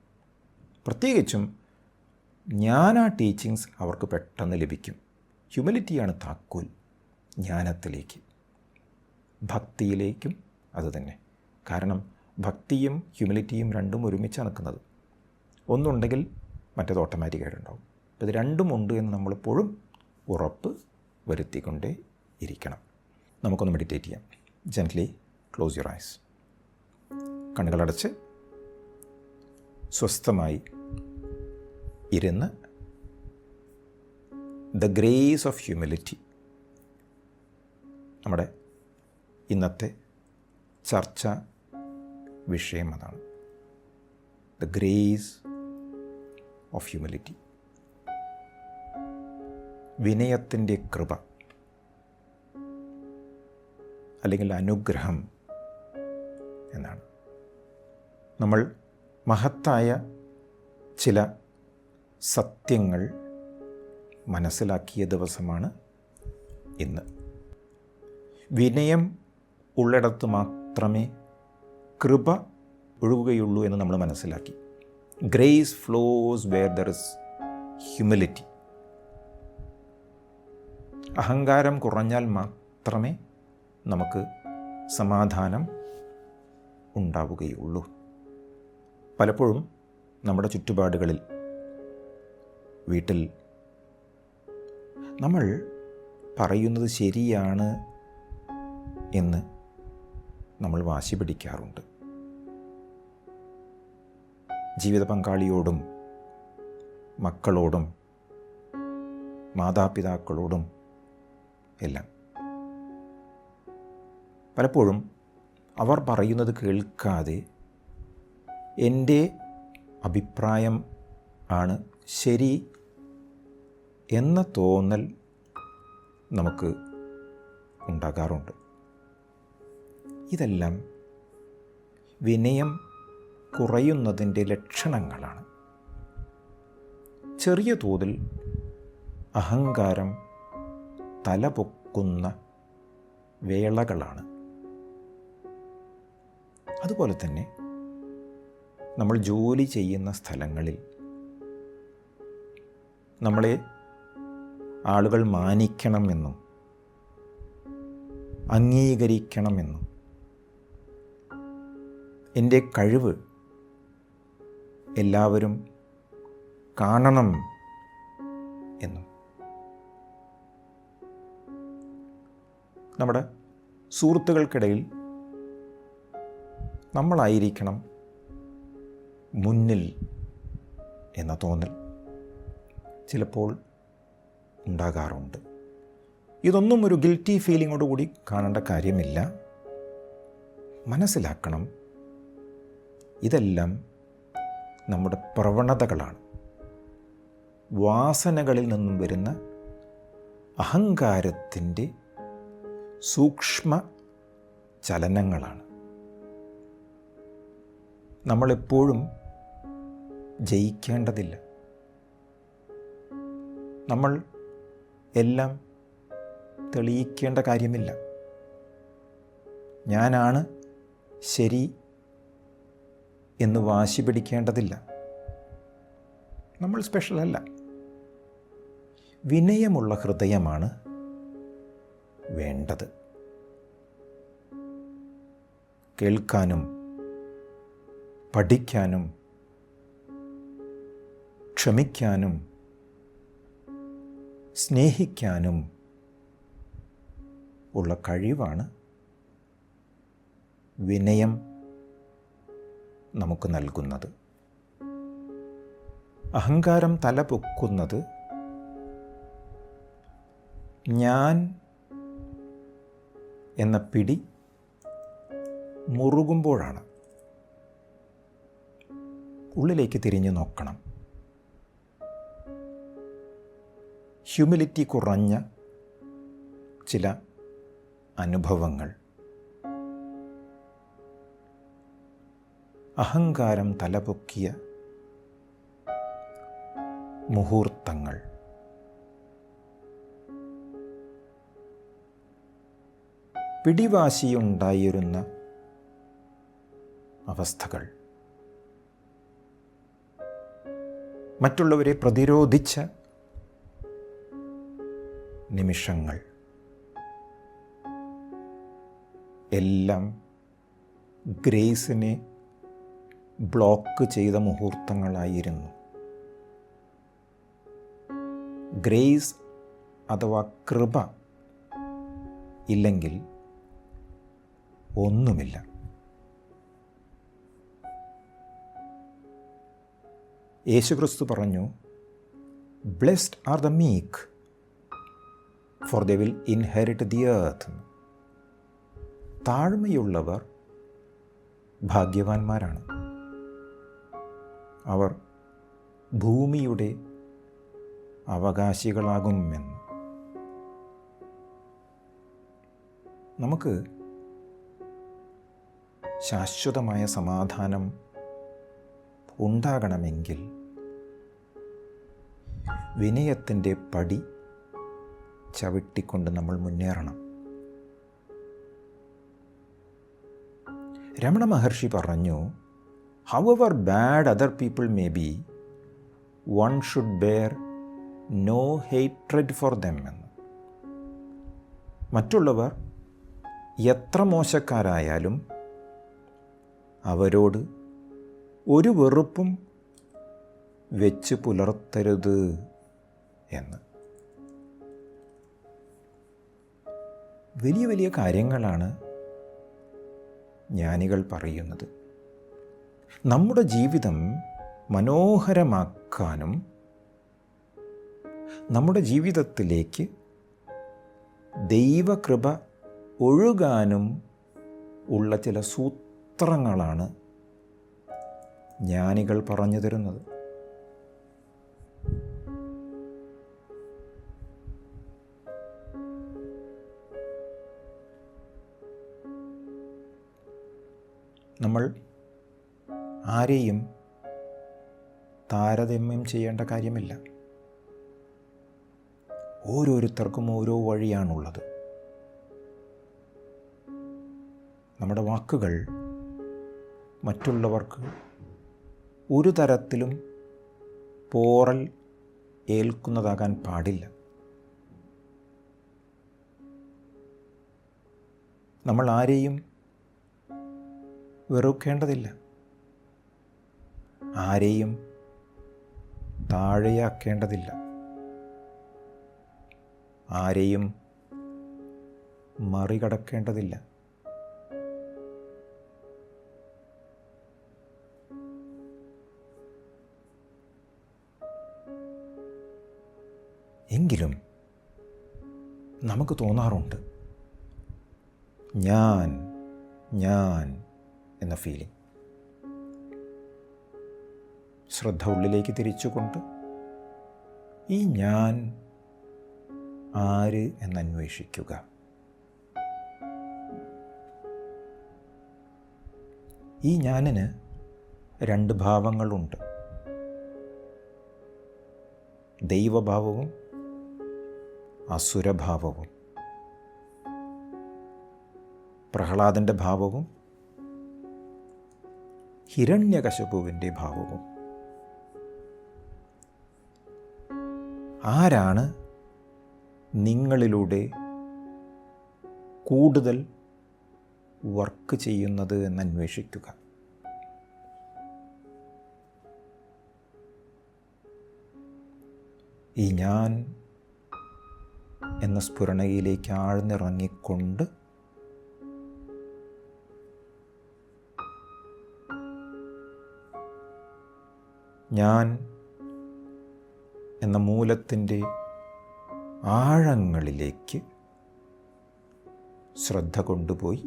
പ്രത്യേകിച്ചും ജ്ഞാന ടീച്ചിങ്സ് അവർക്ക് പെട്ടെന്ന് ലഭിക്കും. ഹ്യൂമിലിറ്റിയാണ് താക്കോൽ ജ്ഞാനത്തിലേക്ക്, ഭക്തിയിലേക്കും അതുതന്നെ. കാരണം ഭക്തിയും ഹ്യൂമിലിറ്റിയും രണ്ടും ഒരുമിച്ചാണ് നിൽക്കുന്നത്. ഒന്നുണ്ടെങ്കിൽ മറ്റേത് ഓട്ടോമാറ്റിക്കായിട്ടുണ്ടാവും. അപ്പോൾ ഇത് രണ്ടും ഉണ്ട് എന്ന് നമ്മളെപ്പോഴും ഉറപ്പ് വരുത്തിക്കൊണ്ടേ ഇരിക്കണം. നമുക്കൊന്ന് മെഡിറ്റേറ്റ് ചെയ്യാം. Gently close your eyes. കണ്ണുകളടച്ച് സ്വസ്ഥമായി ഇരുന്ന് ദ ഗ്രേസ് ഓഫ് ഹ്യൂമിലിറ്റി നമ്മുടെ ഇന്നത്തെ ചർച്ച വിഷയം അതാണ്. ദ ഗ്രേസ് ഓഫ് ഹ്യൂമിലിറ്റി, വിനയത്തിൻ്റെ കൃപ അല്ലെങ്കിൽ അനുഗ്രഹം എന്നാണ്. നമ്മൾ മഹത്തായ ചില സത്യങ്ങൾ മനസ്സിലാക്കിയ ദിവസമാണ് ഇന്ന്. വിനയം ഉള്ളിടത്ത് മാത്രമേ കൃപ ഒഴുകുകയുള്ളൂ എന്ന് നമ്മൾ മനസ്സിലാക്കി. Grace flows where there is humility. അഹങ്കാരം കുറഞ്ഞാൽ മാത്രമേ നമുക്ക് സമാധാനം ഉണ്ടാവുകയുള്ളൂ. പലപ്പോഴും നമ്മുടെ ചുറ്റുപാടുകളിൽ, വീട്ടിൽ നമ്മൾ പറയുന്നത് ശരിയാണ് എന്ന് നമ്മൾ വാശി പിടിക്കാറുണ്ട്. ജീവിത പങ്കാളിയോടും മക്കളോടും മാതാപിതാക്കളോടും എല്ലാം. പലപ്പോഴും അവർ പറയുന്നത് കേൾക്കാതെ എൻ്റെ അഭിപ്രായം ആണ് ശരി എന്ന തോന്നൽ നമുക്ക് ഉണ്ടാകാറുണ്ട്. ഇതെല്ലാം വിനയം കുറയുന്നതിൻ്റെ ലക്ഷണങ്ങളാണ്. ചെറിയ തോതിൽ അഹങ്കാരം തലപൊക്കുന്ന വേളകളാണ്. അതുപോലെ തന്നെ നമ്മൾ ജോലി ചെയ്യുന്ന സ്ഥലങ്ങളിൽ നമ്മളെ ആളുകൾ മാനിക്കണമെന്നും അംഗീകരിക്കണമെന്നും എൻ്റെ കഴിവ് എല്ലാവരും കാണണം എന്നും നമ്മുടെ സുഹൃത്തുക്കൾക്കിടയിൽ നമ്മളായിരിക്കണം മുന്നിൽ എന്ന തോന്നൽ ചിലപ്പോൾ ഉണ്ടാകാറുണ്ട്. ഇതൊന്നും ഒരു ഗിൽറ്റി ഫീലിങ്ങോടുകൂടി കാണേണ്ട കാര്യമില്ല. മനസ്സിലാക്കണം, ഇതെല്ലാം നമ്മുടെ പ്രവണതകളാണ്, വാസനകളിൽ നിന്നും വരുന്ന അഹങ്കാരത്തിൻ്റെ സൂക്ഷ്മ ചലനങ്ങളാണ്. നമ്മളെപ്പോഴും ജയിക്കേണ്ടതില്ല. നമ്മൾ എല്ലാം തെളിയിക്കേണ്ട കാര്യമില്ല. ഞാനാണ് ശരി എന്ന് വാശി പിടിക്കേണ്ടതില്ല. നമ്മൾ സ്പെഷ്യലല്ല. വിനയമുള്ള ഹൃദയമാണ് വേണ്ടത്. കേൾക്കാനും പഠിക്കാനും ക്ഷമിക്കാനും സ്നേഹിക്കാനും ഉള്ള കഴിവാണ് വിനയം നമുക്ക് നൽകുന്നത്. അഹങ്കാരം തലപൊക്കുന്നത് ഞാൻ എന്ന പിടി മുറുകുമ്പോഴാണ്. ഉള്ളിലേക്ക് തിരിഞ്ഞു നോക്കണം. ഹ്യൂമിലിറ്റി കുറഞ്ഞ ചില അനുഭവങ്ങൾ, അഹങ്കാരം തലപൊക്കിയ മുഹൂർത്തങ്ങൾ, പിടിവാശിയുണ്ടായിരുന്ന അവസ്ഥകൾ, മറ്റുള്ളവരെ പ്രതിരോധിച്ച നിമിഷങ്ങൾ എല്ലാം ഗ്രേസിനെ ബ്ലോക്ക് ചെയ്ത മുഹൂർത്തങ്ങളായിരുന്നു. ഗ്രേസ് അഥവാ കൃപ ഇല്ലെങ്കിൽ ഒന്നുമില്ല. യേശുക്രിസ്തു പറഞ്ഞു, blessed are the meek, for they will inherit the earth. താഴ്മയുള്ളവർ ഭാഗ്യവാന്മാരാണ്. അവർ ഭൂമിയുടെ അവകാശികളാകുമെന്ന്. നമുക്ക് ശാശ്വതമായ സമാധാനം ഉണ്ടാകണമെങ്കിൽ വിനയത്തിൻ്റെ പടി ചവിട്ടിക്കൊണ്ട് നമ്മൾ മുന്നേറണം. രമണ മഹർഷി പറഞ്ഞു, however bad other people may be, one should bear no hatred for them എന്ന്. മറ്റുള്ളവർ എത്ര മോശക്കാരായാലും അവരോട് ഒരു വെറുപ്പും വെച്ച് പുലർത്തരുത് എന്ന്. വലിയ വലിയ കാര്യങ്ങളാണ് ജ്ഞാനികൾ പറയുന്നത്. നമ്മുടെ ജീവിതം മനോഹരമാക്കാനും നമ്മുടെ ജീവിതത്തിലേക്ക് ദൈവകൃപ ഒഴുകാനും ഉള്ള ചില സൂത്രങ്ങളാണ് ജ്ഞാനികൾ പറഞ്ഞു തരുന്നത്. നമ്മൾ ആരെയും താരതമ്യം ചെയ്യേണ്ട കാര്യമില്ല. ഓരോരുത്തർക്കും ഓരോ വഴിയാണുള്ളത്. നമ്മുടെ വാക്കുകൾ മറ്റുള്ളവർക്ക് ഒരു തരത്തിലും പോറൽ ഏൽക്കുന്നതാകാൻ പാടില്ല. നമ്മൾ ആരെയും വെറുക്കേണ്ടതില്ല. ആരെയും താഴെയാക്കേണ്ടതില്ല. ആരെയും മറികടക്കേണ്ടതില്ല. എങ്കിലും നമുക്ക് തോന്നാറുണ്ട്, ഞാൻ എന്ന ഫീലിംഗ്. ശ്രദ്ധ ഉള്ളിലേക്ക് തിരിച്ചുകൊണ്ട് ഈ ഞാൻ ആര് എന്നന്വേഷിക്കുക. ഈ ഞാനിന് രണ്ട് ഭാവങ്ങളുണ്ട്. ദൈവഭാവവും അസുരഭാവവും. പ്രഹ്ലാദൻ്റെ ഭാവവും ഹിരണ്യകശിപുവിൻ്റെ ഭാവവും. ആരാണ് നിങ്ങളിലൂടെ കൂടുതൽ വർക്ക് ചെയ്യുന്നത് എന്നന്വേഷിക്കുക. ഈ ഞാൻ എന്ന സ്ഫുരണയിലേക്ക് ആഴ്ന്നിറങ്ങിക്കൊണ്ട് ഞാൻ എന്ന മൂലത്തിൻ്റെ ആഴങ്ങളിലേക്ക് ശ്രദ്ധ കൊണ്ടുപോയി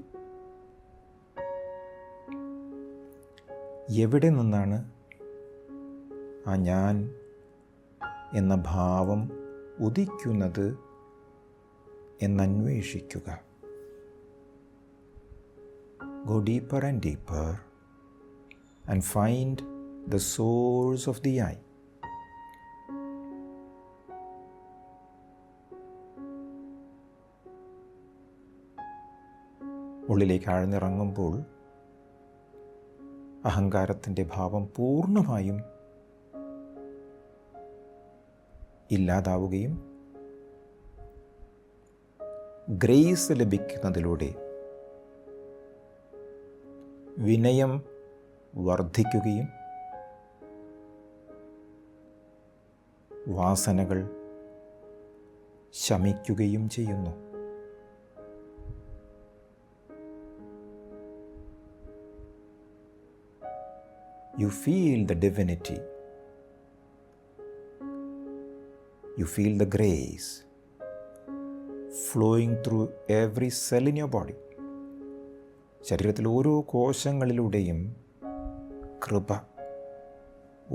എവിടെ നിന്നാണ് ആ ഞാൻ എന്ന ഭാവം ഉദിക്കുന്നത് എന്നന്വേഷിക്കുക. Go deeper and deeper and find the source of the I. ഉള്ളിലേക്ക് ആഴ്ന്നിറങ്ങുമ്പോൾ അഹങ്കാരത്തിൻ്റെ ഭാവം പൂർണ്ണമായും ഇല്ലാതാവുകയും ഗ്രേസ് ലഭിക്കുന്നതിലൂടെ വിനയം വർദ്ധിക്കുകയും വാസനകൾ ശമിക്കുകയും ചെയ്യുന്നു. You feel the divinity. You feel the grace flowing through every cell in your body. ശരീരത്തിൽ ഓരോ കോശങ്ങളിലൂടെയും കൃപ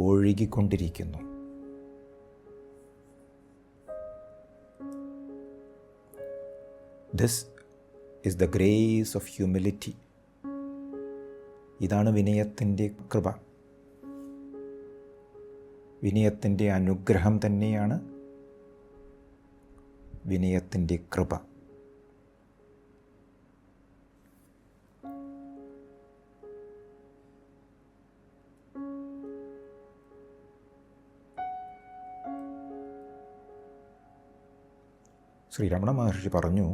ഒഴുകിക്കൊണ്ടിരിക്കുന്നു. This is the grace of humility. ഇതാണ് വിനയത്തിൻ്റെ കൃപ. വിനയത്തിൻ്റെ അനുഗ്രഹം തന്നെയാണ് വിനയത്തിൻ്റെ കൃപ. ശ്രീരമണ മഹർഷി പറഞ്ഞു,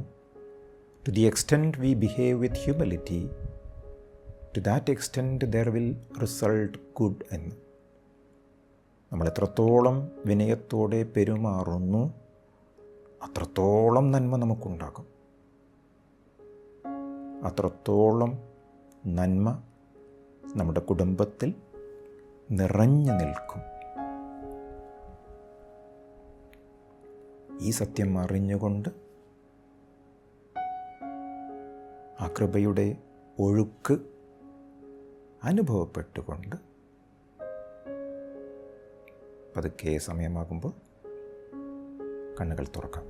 to the extent we behave with humility, to that extent there will result good എന്ന്. നമ്മൾ എത്രത്തോളം വിനയത്തോടെ പെരുമാറുന്നു അത്രത്തോളം നന്മ നമുക്കുണ്ടാകും. അത്രത്തോളം നന്മ നമ്മുടെ കുടുംബത്തിൽ നിറഞ്ഞു നിൽക്കും. ഈ സത്യം അറിഞ്ഞുകൊണ്ട് ആ കൃപയുടെ ഒഴുക്ക് അനുഭവപ്പെട്ടുകൊണ്ട് പതുക്കെ സമയമാകുമ്പോൾ കണ്ണുകൾ തുറക്കാം.